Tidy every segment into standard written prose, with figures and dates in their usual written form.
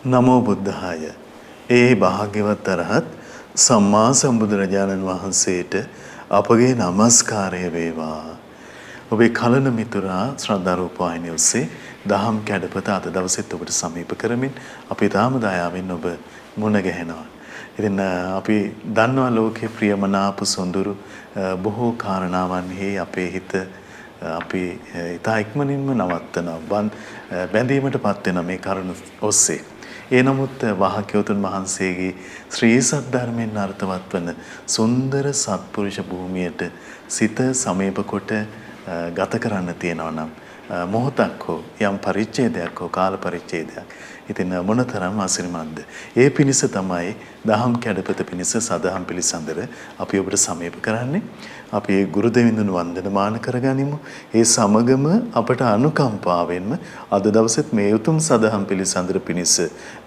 නමෝ බුද්ධාය. ඒ භාග්‍යවත් අරහත් සම්මා සම්බුදුරජාණන් වහන්සේට අපගේ নমස්කාරය වේවා. ඔබේ කලන මිතුරා ශ්‍රද්ධා රූප වාහිනිය ඔස්සේ දහම් කැඩපත අද දවසෙත් ඔබට සමීප කරමින් අපි තාම දයාවෙන් ඔබ මුණ ගැහෙනවා. ඉතින් අපි දන්නවා ලෝකේ ප්‍රියමනාප සොඳුරු බොහෝ කාරණාවන්හි අපේ හිත අපි ඉතා ඉක්මනින්ම නවත්තනවා. බැඳීමටපත් වෙන මේ කරුණ ඔස්සේ. ඒ නමුත් වහකයතුන් වහන්සේගේ ශ්‍රී සද්ධර්මයෙන් අර්ථවත් වන සුන්දර සත්පුරුෂ භූමියට සිත සමීප කොට ගත කරන්න තියෙනවා නම් මොහොතක් හෝ යම් පරිච්ඡේදයක් හෝ කාල පරිච්ඡේදයක් ඉතින් මොනතරම් අසිරිමත්ද. ඒ පිණිස තමයි දහම් කැඩපත පිණිස සදහම් පිළිසඳර අපි ඔබට සමීප කරන්නේ. අපි ගුරු දෙවිඳුන් වන්දනමාන කරගනිමු. ඒ සමගම අපට අනුකම්පාවෙන්ම අද දවසෙත් මේ උතුම් සදහම් පිළිසඳර පිණිස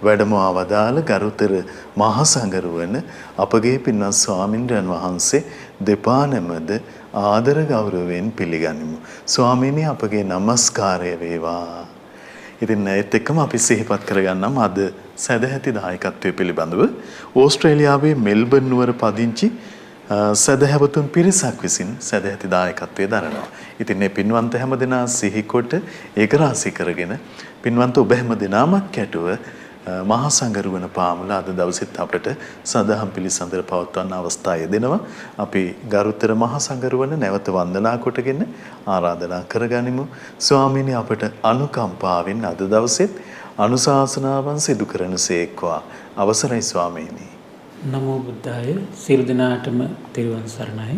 වැඩම අවදාළ ගරුතර මහා සංඝරුවන අපගේ පින්වත් ස්වාමින්ද්‍රයන් වහන්සේ දෙපා නැමද ආදර ගෞරවයෙන් පිළිගනිමු. ස්වාමීනි අපගේ নমස්කාරය වේවා. ඉතින් ඒත් එක්කම අපි සිහිපත් කරගන්නම් අද සදැහැති දායකත්වයේ පිළිබඳව ඕස්ට්‍රේලියාවේ මෙල්බර්න් නුවර පදිංචි සදහැවතුන් පිරිසක් විසින් සදැහැති දායකත්වයේ දරනවා. ඉතින් මේ පින්වන්ත හැමදෙනා සිහිකොට ඒක රාශී කරගෙන පින්වන්ත ඔබ හැමදෙනාමත් කැටුව මහා සංඝරුවන පාමුල අද දවසෙත් අපට සදහම් පිළිසඳර පවත්වන්න අවස්ථාව දෙනවා. අපි ගරුතර මහා සංඝරුවන නැවත වන්දනා කොටගෙන ආරාධනා කරගනිමු. ස්වාමීනි අපට අනුකම්පාවෙන් අද දවසෙත් අනුශාසනාවන් සිදු කරනසේක්වා. අවසරයි ස්වාමීනි. නමෝ බුද්ධාය. සියලු දෙනාටම තෙරුවන් සරණයි.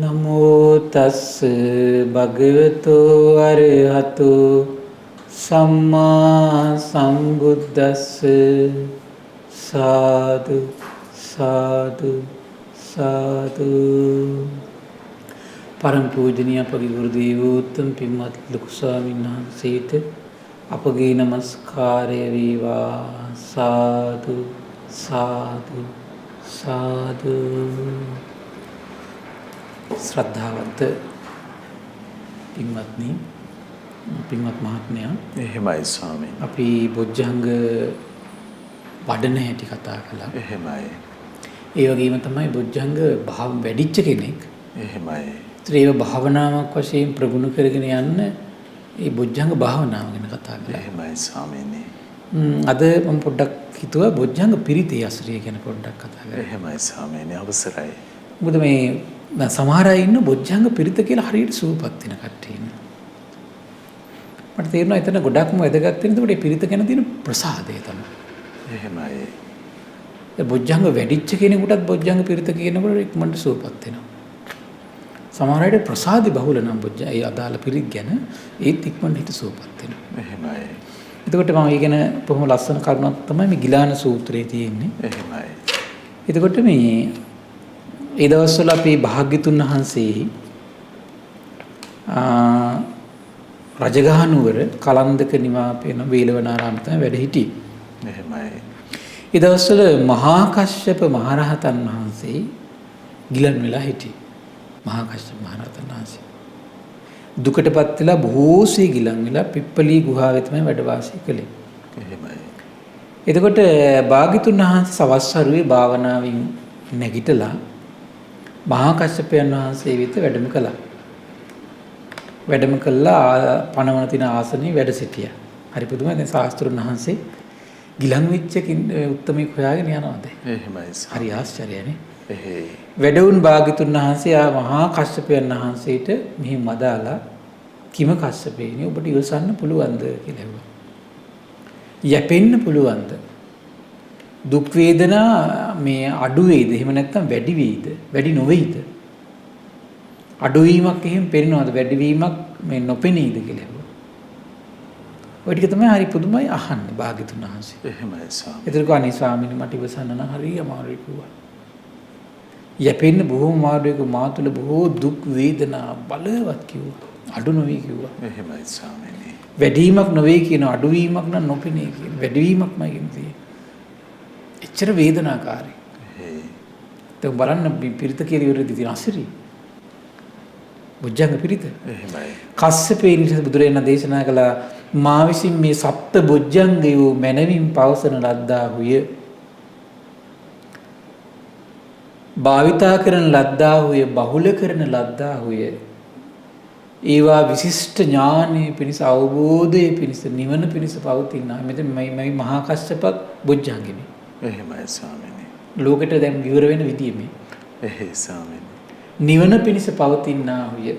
නමෝ තස් භගවතෝ අරහතෝ සම්මා සම්බුද්දස්ස සාදු සාදු සාදු. පරම පූජනීය අපගේ ගුරු දේවෝත්තම පින්වත් ලොකු ස්වාමීන් වහන්සේට අපගේ নমස්කාරය වේවා. සාදු සාදු සාදු. ශ්‍රද්ධාවන්ත පින්වත්නි, පින්වත් මහත්මයා, එහෙමයි ස්වාමීනි. අපි බොජ්ජංග වඩන හැටි කතා කළා. එහෙමයි. ඒ වගේම තමයි බොජ්ජංග භාව වැඩිච්ච කෙනෙක්. එහෙමයි. ඒව භාවනාවක් වශයෙන් ප්‍රගුණ කරගෙන යන්න ඒ බොජ්ජංග භාවනාව ගැන කතා කළා. එහෙමයි ස්වාමීනි. අද මම පොඩ්ඩක් හිතුවා බොජ්ජංග පිරිතේ අසුරිය ගැන පොඩ්ඩක් කතා කරන්න. එහෙමයි ස්වාමීනි. අවසරයි. මොකද මේ සමහර අය ඉන්න බොජ්ජංග පිරිත කියලා හරියට සූපත් වෙන කට්ටිය ඉන්න. මට තේරෙනවා එතන ගොඩක්ම වැදගත් වෙන ඒකට පිරිත ගැන තියෙන ප්‍රසාදය තමයි. එහෙමයි. ඒ බොජ්ජංග වැඩිච්ච කෙනෙකුටත් බොජ්ජංග පිරිත කියනකොට ඉක්මනට සූපත් වෙනවා. සමහර අයට ප්‍රසාදි බහුල නම් ඒ අදාළ පිරිත් ගැන ඒත් ඉක්මනට හිත සූපත් වෙනවා. එහෙමයි. එතකොට මම ඊගෙන බොහොම ලස්සන කරුණක් තමයි මේ ගිලාන සූත්‍රයේ තියෙන්නේ. එහෙමයි. එතකොට මේ ඒ දවස්වල අපි භාග්‍යතුන් වහන්සේ රජගහ නුවර කලන්දක නිවාපේන වේලවනාරාම තමයි වැඩ සිටියේ. එහෙමයි. ඒ දවස්වල මහා කශ්‍යප මහරහතන් වහන්සේ ගිලන් වෙලා හිටියේ. මහා කශ්‍යප මහරහතන් වහන්සේ දුකටපත් වෙලා බොහෝසේ ගිලන් වෙලා පිප්පලී ගුහාවේ තමයි වැඩ වාසය කළේ. එහෙමයි. එතකොට භාග්‍යතුන් වහන්සේ සවස් හරුවේ භාවනාවෙන් නැගිටලා මහා කශ්‍යපයන් වහන්සේ වෙත වැඩම කළා. වැඩම කළා පණවන තින ආසනයේ වැඩ සිටියා. හරි පුදුමයි. දැන් ශාස්ත්‍රුන් වහන්සේ ගිලන් වෙච්ච උත්තමයෙක් හොයාගෙන යනවාද? එහෙමයි. හරි ආශ්චර්යනේ. එහෙයි. වැඩවුන් භාග්‍යතුන් වහන්සේ මහා කශ්‍යපයන් වහන්සේට මෙහෙම වදාලා කිම කශ්‍යපේනි ඔබට ඉවසන්න පුළුවන්ද කියලා ඇහුවා. යැපෙන්න පුළුවන්ද? දුක් වේදනා මේ අඩු වේද? එහෙම නැත්නම් වැඩි වේද? වැඩි නොවේද? අඩුවීමක් එහෙම පේනවද? වැඩිවීමක් මේ නොපෙනීද කියලා ඇහුවා. ඔය ටික තමයි හරි පුදුමයි අහන්නේ භාග්‍යතුන් වහන්සේ. එහෙමයි ස්වාමී. ඒතර කෝණී ස්වාමීනි මට ඉවසන්න නම් හරි අමාරුයි කිව්වා. යැපෙන්න බොහොම අමාරුයි මා තුළ බොහෝ දුක් වේදනා බලවත් කිව්වා. අඩු නොවේ කිව්වා. එහෙමයි ස්වාමීනි. වැඩිවීමක් නොවේ කියන අඩුවීමක් නම් නොපෙනේ කියන වැඩිවීමක්මයි කියන්නේ. එච්චර වේදනාකාරී. එහෙයි. දැන් බලන්න පිරිත කියලා ඉවරදී තියෙන අසිරිය. බොජ්ජංග පිරිත. එහෙමයි. කස්සපේනිට බුදුරජාණන් දේශනා කළා මා විසින් මේ සප්ත බොජ්ජංගයෝ මනවින් පවසන ලද්දාහුය. භාවිතා කරන ලද්දාහුය, බහුල කරන ලද්දාහුය. ඒවා විශිෂ්ට ඥානයේ පිණිස, අවබෝධයේ පිණිස, නිවන පිණිස පවතිනා. මෙතන මේ මහා කස්සපත් බොජ්ජංගෙමි. එහෙමයි ස්වාමීනි. ලෝකෙට දැන් විවර වෙන විදිය මේ. එහෙයි ස්වාමීනි. නිවන පිණිස පවතිනාහුය.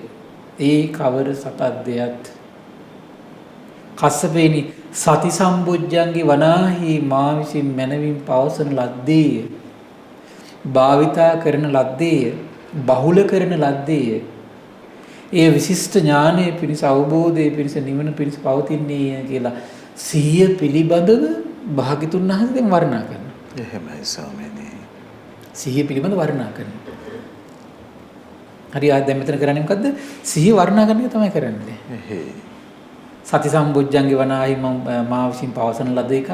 ඒ කවර සතද්දයත් කස්සපේනි සති සම්බොජ්ජංගේ වනාහි මා විසින් මනවින් පවසන ලද්දේය. භාවිතා කරන ලද්දේය. බහුල කරන ලද්දේය. ඒ විශිෂ්ට ඥානයේ පිණිස, අවබෝධයේ පිණිස, නිවන පිණිස පවතින්නේ කියලා සිහිය පිළිබඳව භාග්‍යතුන් වහන්සේ දැන් වර්ණනා කරනවා. එහෙමයි ස්වාමීනි. සිහිය පිළිබඳව වර්ණනා කරනවා. හරි ආ දැන් මෙතන කරන්නේ මොකද්ද? සිහිය වර්ණනා කරන එක තමයි කරන්නේ. එහෙයි. සති සම්බොජ්ජංගේ වනාහි මා විසින් පවසන ලද එකක්,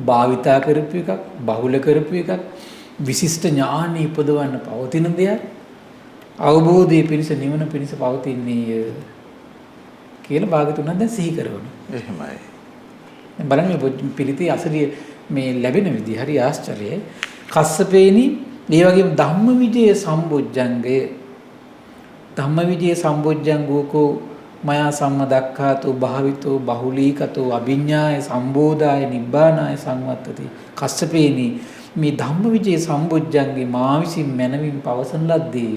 භාවිතා කරපු එකක්, බහුල කරපු එකක්, විශිෂ්ට ඥාන ඉපදවන්න පවතින දෙයක්, අවබෝධයේ පිණිස, නිවන පිණිස පවතින්නේ කියලා භාගතුන් දැන් සිහි කරනවා. එහෙමයි. දැන් බලන්න මේ පිළිතේ අසලිය මේ ලැබෙන විදිහ හරි ආශ්චර්යයි. කස්සපේනි මේ වගේම ධම්මවිජය සම්බොජ්ජංගය, ධම්මවිජය සම්බොජ්ජංගෝකෝ මයා සම්මදක්ඛාතෝ භාවිතෝ බහුලීකතෝ අභිඤ්ඤාය සම්බෝධාය නිබ්බානාය සංවත්තති. කස්සපේනි මේ ධම්මවිජය සම්බොජ්ජංගේ මා විසින් මනවින් පවසන ලද්දේ,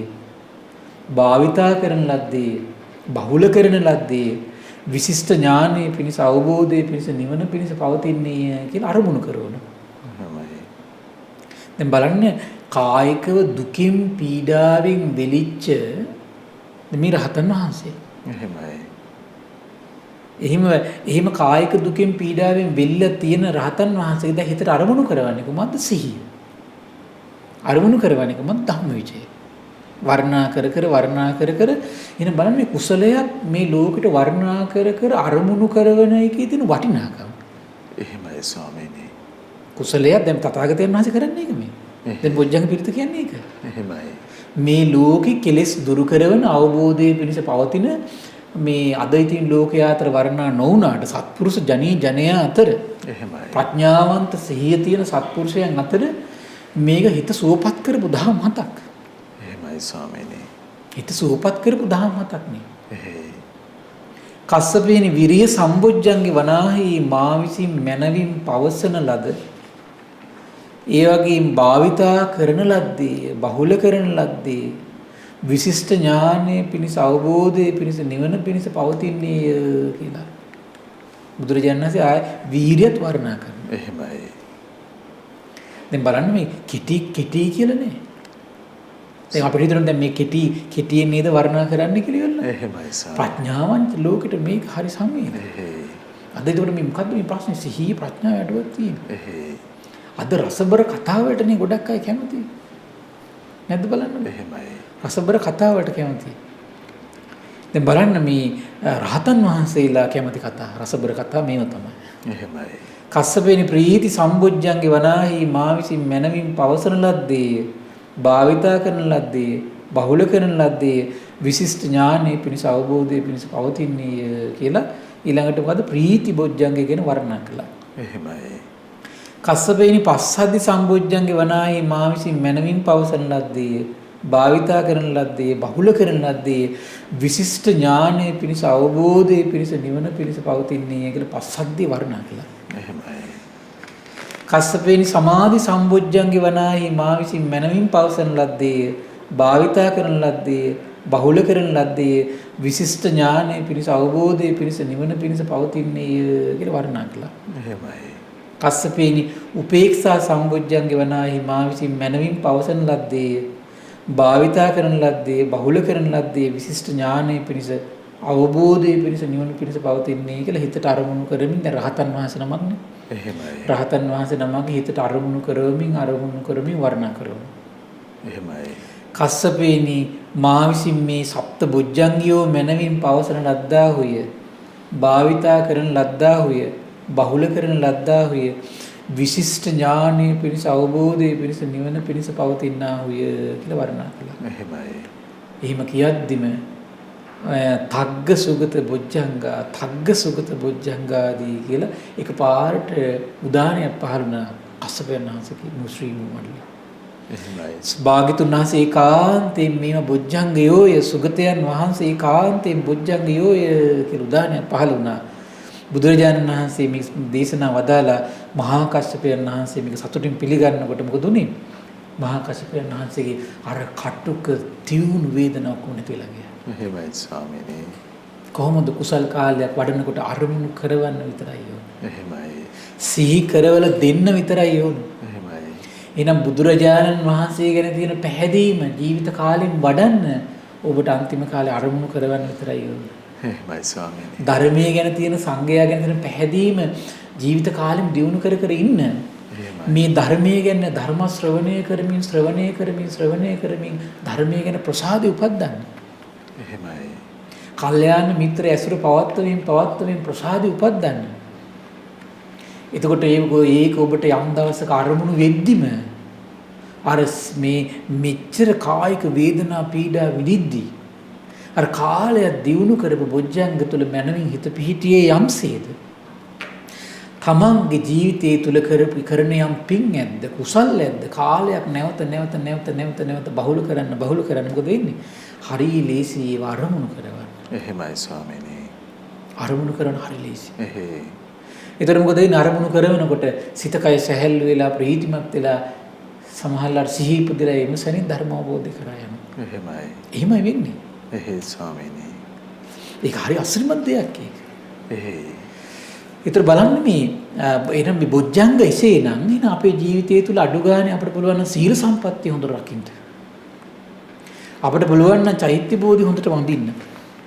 භාවිතා කරන ලද්දේ, බහුල කරන ලද්දේ, විශිෂ්ට ඥානයේ පිණිස, අවබෝධයේ පිණිස, නිවන පිණිස පවතින්නේ කියලා අරමුණු කරනවා. දැන් බලන්න කායිකව දුකින් පීඩාවෙන් වෙලිච්ච මේ රහතන් වහන්සේ. එහෙම කායික දුකින් පීඩාවෙන් වෙල්ලා තියෙන රහතන් වහන්සේ දැන් හිතට අරමුණු කරවන්නේ කොහොමද? සිහිය. අරමුණු කරවන්නේ කොහොමද? ධම්මවිජය. වර්ණනා කර කර එන බලන්න මේ කුසලයක් මේ ලෝකෙට වර්ණනා කර අරමුණු කරවන එකේ තියෙන වටිනාකම. එහෙමයි ස්වාමීනි. කුසලයක් දැන් තථාගතයන් වහන්සේ කරන්නේ ඒක මේ. දැන් බොජ්ජංග පිරිත කියන්නේ ඒක. එහෙමයි. මේ ලෝකේ කෙලෙස් දුරු කරන අවබෝධයේ පිණිස පවතින මේ අද ඉතින් ලෝකයා අතර වර්ණනා නොවුනාට සත්පුරුෂ ජනයා අතර එහෙමයි. ප්‍රඥාවන්ත සිහිය තියෙන සත්පුරුෂයන් අතර මේක හිත සුවපත් කරපු දහම් හතක්. එහෙමයි ස්වාමීනි. හිත සුවපත් කරපු දහම් හතක් නේ. එහෙයි. කස්සපේනි විරිය සම්බොජ්ජංගේ වනාහි මා විසින් මනවින් පවසන ලද, ඒ වගේම භාවිතා කරන ලද්දේ, බහුල කරන ලද්දේ, විශිෂ්ට ඥානයේ පිණිස, අවබෝධයේ පිණිස, නිවන පිණිස පවතින්නේ කියලා බුදුරජාණන් වහන්සේ ආය වීරියත් වර්ණනා කරනවා. එහෙමයි. දැන් බලන්න මේ කිටි කියලා නේ. දැන් අපිට හිතනවා දැන් මේ කෙටියෙන් නේද වර්ණනා කරන්න කියලා ඉවරලා. එහෙමයි සර්. ප්‍රඥාවන්ත ලෝකෙට මේක හරි සමීපයි. එහෙයි. අද ඒකට මේ මොකද්ද මේ ප්‍රශ්නේ? සිහිය ප්‍රඥාව යටුවක් තියෙනවා. එහෙයි. අද රසබර කතාවලටනේ ගොඩක් අය කැමති. නැද්ද බලන්න. එහෙමයි. රසබර කතාවලට කැමති. දැන් බලන්න මේ රහතන් වහන්සේලා කැමති කතා, රසබර කතා මේව තමයි. එහෙමයි. කස්සපේනි ප්‍රීති සම්බොජ්ජංගේ වනාහි මා විසින් මනවින් පවසන ලද්දේ, භාවිතා කරන ලද්දේ, බහුල කරන ලද්දේ, විශිෂ්ට ඥානයේ පිණිස, අවබෝධයේ පිණිස පවතින්නේ කියලා ඊළඟට මොකද ප්‍රීති බොජ්ජංගේ ගැන වර්ණනා කළා. එහෙමයි. කස්සපේනි පස්සද්ධි සම්බොජ්ජංගේ වනාහි මා විසින් මනවින් පවසන ලද්දේ, භාවිතා කරන ලද්දේ, බහුල කරන ලද්දේ, විශිෂ්ට ඥානයේ පිණිස, අවබෝධයේ පිණිස, නිවන පිණිස පවතින්නේ කියලා පස්සද්ධි වර්ණනා කළා. එහෙමයි. කස්සපේනි සමාධි සම්බොජ්ජංගේ වනාහි මා විසින් මනවින් පවසන ලද්දේ, භාවිතා කරන ලද්දේ, බහුල කරන ලද්දේ, විශිෂ්ට ඥානයේ පිණිස, අවබෝධයේ පිණිස, නිවන පිණිස පවතින්නේ කියලා වර්ණනා කළා. එහෙමයි. කස්සපේනි උපේක්ෂා සම්බොජ්ජංගේ වනාහි මා විසින් මනවින් පවසන ලද්දේ, භාවිතා කරන ලද්දේ, බහුල කරන ලද්දේ, විශිෂ්ට ඥානයේ පිණිස, අවබෝධයේ පිණිස, නිවන පිණිස පවතින්නේ කියලා හිතට අරමුණු කරමින් දැන් රහතන් වහන්සේ නමක්නේ. එහෙමයි. රහතන් වහන්සේ නමගේ හිතට අරමුණු කරමින් වර්ණනා කරනවා. එහෙමයි. කස්සපේනි මා විසින් මේ සප්ත බොජ්ජංගියෝ මනවින් පවසන ලද්දාහුය, භාවිතා කරන ලද්දාහුය, බහුල කරන ලද්දාහුය, විශිෂ්ට ඥානයේ පිණිස, අවබෝධයේ පිණිස, නිවන පිණිස පවතිනාහුය කියලා වර්ණනා කළා. එහෙමයි. එහෙම කියද්දිම තග්ග සුගත බොජ්ජංගා තග්ග සුගත බොජ්ජංගාදී කියලා එකපාරට උදාහරණයක් පහළ වුණා කස්සපයන් වහන්සේගේ මුස්ලිම් මණ්ඩලය. එහෙමයි. භාග්‍යතුන් වහන්සේ ඒකාන්තයෙන් මේවා බොජ්ජංගයෝය සුගතයන් වහන්සේ ඒකාන්තයෙන් බොජ්ජංගයෝය කියලා උදාහරණයක් පහළ වුණා. බුදුරජාණන් වහන්සේ මේ දේශනා වදාලා මහා කස්සපයන් වහන්සේ මේක සතුටින් පිළිගන්නකොට මොකද උනේ? මහා කස්සපයන් වහන්සේගේ අර කටුක තියුණු වේදනාවක් වුණේ කියලා ගියා. එහෙමයි ස්වාමීනි. කොහොමද කුසල් කාලයක් වඩනකොට අරමුණු කරවන්න විතරයි ඕනේ. එහෙමයි. සිහි කරවල දෙන්න විතරයි ඕනේ. එහෙමයි. එහෙනම් බුදුරජාණන් වහන්සේ ගැන තියෙන පැහැදීම ජීවිත කාලෙන් වඩන්න ඔබට අන්තිම කාලේ අරමුණු කරවන්න විතරයි ඕනේ. එහෙමයි ස්වාමීනි. ධර්මයේ ගැන තියෙන සංගය ගැන තියෙන පැහැදීම ජීවිත කාලෙම දියුණු කර කර ඉන්න. මේ ධර්මයේ ගැන ධර්ම ශ්‍රවණය කරමින් ධර්මයේ ගැන ප්‍රසාදය උපද්දන්න. එහෙමයි. කල්යාණ මිත්‍ර ඇසුර පවත්වමින් ප්‍රසාදය උපද්දන්න. එතකොට ඒක ඔබට යම් දවසක අරමුණු වෙද්දිම අර මේ මෙච්චර කායික වේදනා පීඩා විඳිද්දී අර කාලය දියුණු කරපු බොජ්ජංග තුල මනමින් හිත පිහිටියේ යම්සේද තමන්ගේ ජීවිතයේ තුල කරන යම් පින් ඇද්ද කුසල් ඇද්ද කාලයක් නැවත බහුල කරන්න මොකද වෙන්නේ? හරි ලේසි ඒව අරමුණු කරවන්න. එහෙමයි ස්වාමීනි. අරමුණු කරන හරි ලේසි. එහෙයි. ඒතර මොකද වෙන්නේ? අරමුණු කරනකොට සිත කය සැහැල්ලු වෙලා ප්‍රීතිමත් වෙලා සමහරවල් සිහි ඉපදලා එමසනින් ධර්ම අවබෝධ කරා යනවා. එහෙමයි. එහෙමයි වෙන්නේ. එහෙයි ස්වාමීනි. ඒක හරි අසිරිමත් දෙයක් ඒක. එහෙයි. ඒතර බලන්න මේ එනම් මේ බොජ්ජංග එසේනම් එහෙනම් අපේ ජීවිතය තුළ අඩු ගානේ අපිට පුළුවන් නම් සීල සම්පත්තිය හොඳට රකින්න. අපිට පුළුවන් නම් චෛත්‍ය බෝධි හොඳට වඳින්න.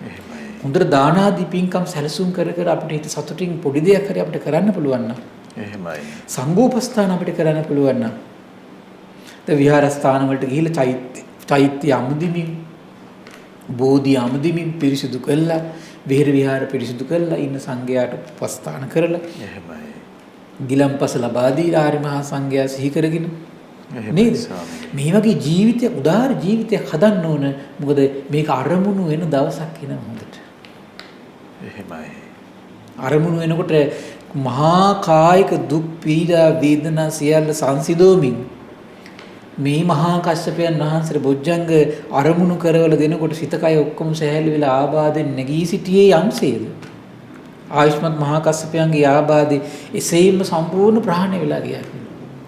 එහෙමයි. හොඳට දාන ආදී පින්කම් සැලසුම් කර අපිට හිත සතුටින් පොඩි දෙයක් හරි අපිට කරන්න පුළුවන් නම්. එහෙමයි. සංඝෝපස්ථාන අපිට කරන්න පුළුවන් නම්. දැන් විහාරස්ථාන වලට ගිහිල්ලා චෛත්‍ය අමුදිමින් බෝධි අමුදිමින් පිරිසිදු කළා විහෙර විහාර පිරිසිදු කරලා ඉන්න සංඝයාට උපස්ථාන කරලා එහෙමයි. ගිලම්පස ලබා දීලා ආරි මහා සංඝයා සිහි කරගෙන නේද? මේ වගේ ජීවිතයක් උදාාර ජීවිතයක් හදන්න ඕන. මොකද මේක අරමුණු වෙන දවසක් එනවා හොඳට. එහෙමයි. අරමුණු වෙනකොට මහා කායික දුක් පීඩා වේදනා සියල්ල සංසිඳෝමින් මේ මහා කස්සපයන් වහන්සේ බොජ්ජංග අරමුණු කරවල දෙනකොට සිත කය ඔක්කොම සැහැල්ලු වෙලා ආබාධෙන් නැගී සිටියේ යම්සේද ආයුෂ්මත් මහා කස්සපයන්ගේ ආබාධේ එසේම සම්පූර්ණ ප්‍රහාණය වෙලා ගියා.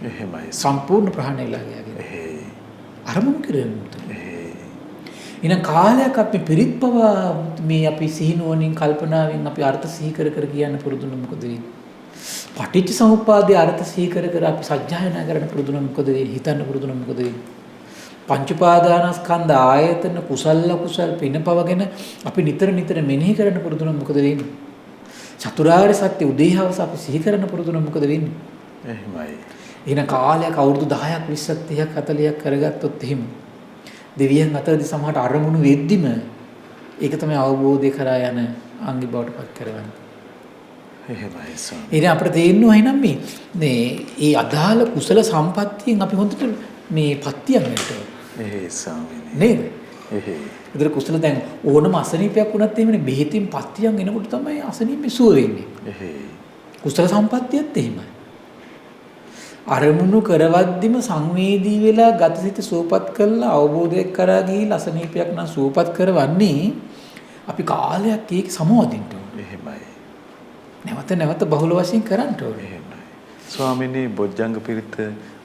එහෙමයි. සම්පූර්ණ ප්‍රහාණය වෙලා ගියා. එහෙයි. අරමුණු කරමුත්. එහෙයි. ඉතින් කාලයක් අපි පිරිත් පවා මේ අපි සිහිනුවණින් කල්පනාවෙන් අපි අර්ථ සිහි කර කියන්න පුරුදුන මොකද වෙන්නේ? පටිච්ච සමුප්පාදයේ අර්ථ සිහි කර අපි සත්‍යයනා කරන්න පුරුදුන මොකද වෙන්නේ? හිතන්න පුරුදුන මොකද වෙන්නේ? පංච උපාදානස්කන්ධ ආයතන කුසල පිනපවගෙන අපි නිතර මෙනෙහි කරන්න පුරුදුන මොකද වෙන්නේ? චතුරාර්ය සත්‍ය උදේහවස අපි සිහි කරන්න පුරුදුන මොකද වෙන්නේ? එහෙමයි. එහෙනම් කාලයක් අවුරුදු 10ක් 20ක් 30ක් 40ක් කරගත්තොත් එහෙම දෙවියන් අතරදී සමහරට අරමුණු වෙද්දිම ඒක තමයි අවබෝධය කරා යන අංගි බවට පත් කරවන්නේ. එහෙමයි ස්වාමී. ඉතින් අපිට තේරෙනවා එහෙනම් මේ අදාළ කුසල සම්පත්තියෙන් අපි හොඳට මේ පත්‍යම් වෙන්න ඕනේ. එහෙයි ස්වාමීනි. නේද? එහෙයි. ඒතර කුසල දැන් ඕනම අසනීපයක් වුණත් එහෙමනේ බෙහෙතින් පත්‍යම් එනකොට තමයි අසනීපෙ සුව වෙන්නේ. එහෙයි. කුසල සම්පත්තියත් එහෙමයි. අරමුණු කරවද්දිම සංවේදී වෙලා ගතසිත සුවපත් කරලා අවබෝධයක් කරා ගිහිල්ලා අසනීපයක් නම් සුවපත් කරවන්නේ අපි කාලයක් ඒක සමවදින්න ඕනේ. එහෙමයි. නැවත බහුල වශයෙන් කරන්න ඕනේ. එහෙමයි. ස්වාමීනි බොජ්ජංග පිරිත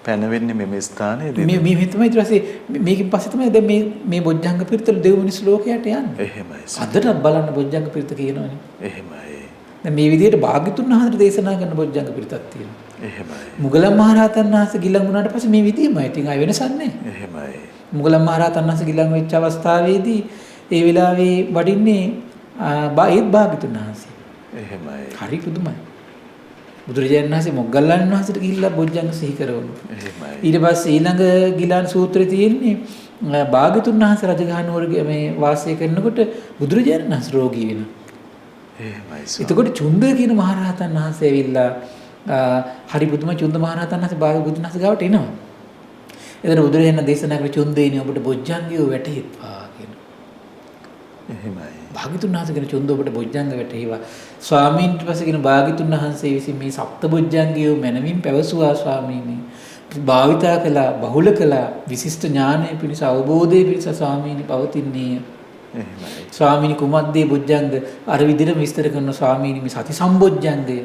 පැනවෙන්නේ මේ ස්ථානයේදී. මේ තමයි ඊට පස්සේ මේකෙන් පස්සේ තමයි දැන් මේ බොජ්ජංග පිරිත දෙව් මිනිස් ලෝකයට යන්නේ. එහෙමයි. අදටත් බලන්න බොජ්ජංග පිරිත කියනවනේ. එහෙමයි. දැන් මේ විදිහට භාග්‍යතුන් වහන්සේ දේශනා කරන බොජ්ජංග පිරිතක් තියෙනවා. එහෙමයි. මුගලන් මහරහතන් වහන්සේ ගිලන් වුණාට පස්සේ මේ විදිහමයි. ඉතින් ආය වෙනසක් නැහැ. එහෙමයි. මුගලන් මහරහතන් වහන්සේ ගිලන් වෙච්ච අවස්ථාවේදී ඒ වෙලාවේ වඩින්නේ ඒත් භාග්‍යතුන් වහන්සේ. එහෙමයි. හරි පුදුමයි. බුදුරජාණන් වහන්සේ මොග්ගල්ලාන වහන්සේට ගිහිල්ලා බොජ්ජංග සිහි කරවනවා. එහෙමයි. ඊට පස්සේ ඊළඟ ගිලාන සූත්‍රයේ තියෙන්නේ භාග්‍යතුන් වහන්සේ රජගහ නුවර මේ වාසය කරනකොට බුදුරජාණන් වහන්සේ රෝගී වෙනවා. එහෙමයි. එතකොට චුන්ද කියන මහරහතන් වහන්සේ ඇවිල්ලා හරි පුදුමයි චුන්ද මහරහතන් වහන්සේ භාග්‍යවතුන් වහන්සේ ගාවට එනවා. එතන බුදුරජාණන් දේශනා කළ චුන්දේනි ඔබට බොජ්ජංගියෝ වැටෙත්වා කියන. එහෙමයි. භාග්‍යතුන් වහන්සේගෙන චුන්ද ඔබට බොජ්ජංග වැටේවා. ස්වාමීන් වහන්සේගෙන භාග්‍යතුන් වහන්සේ විසින් මේ සප්ත බොජ්ජංගය මනමින් පැවසුවා ස්වාමීනි. භාවිතා කළා, බහුල කළා, විශිෂ්ට ඥානය පිණිස අවබෝධය පිණිස ස්වාමීනි පවතින්නේ. එහෙමයි. ස්වාමීනි කුමද්දේ බොජ්ජංග අර විදිහට විස්තර කරන ස්වාමීනි මේ සති සම්බොජ්ජංගය,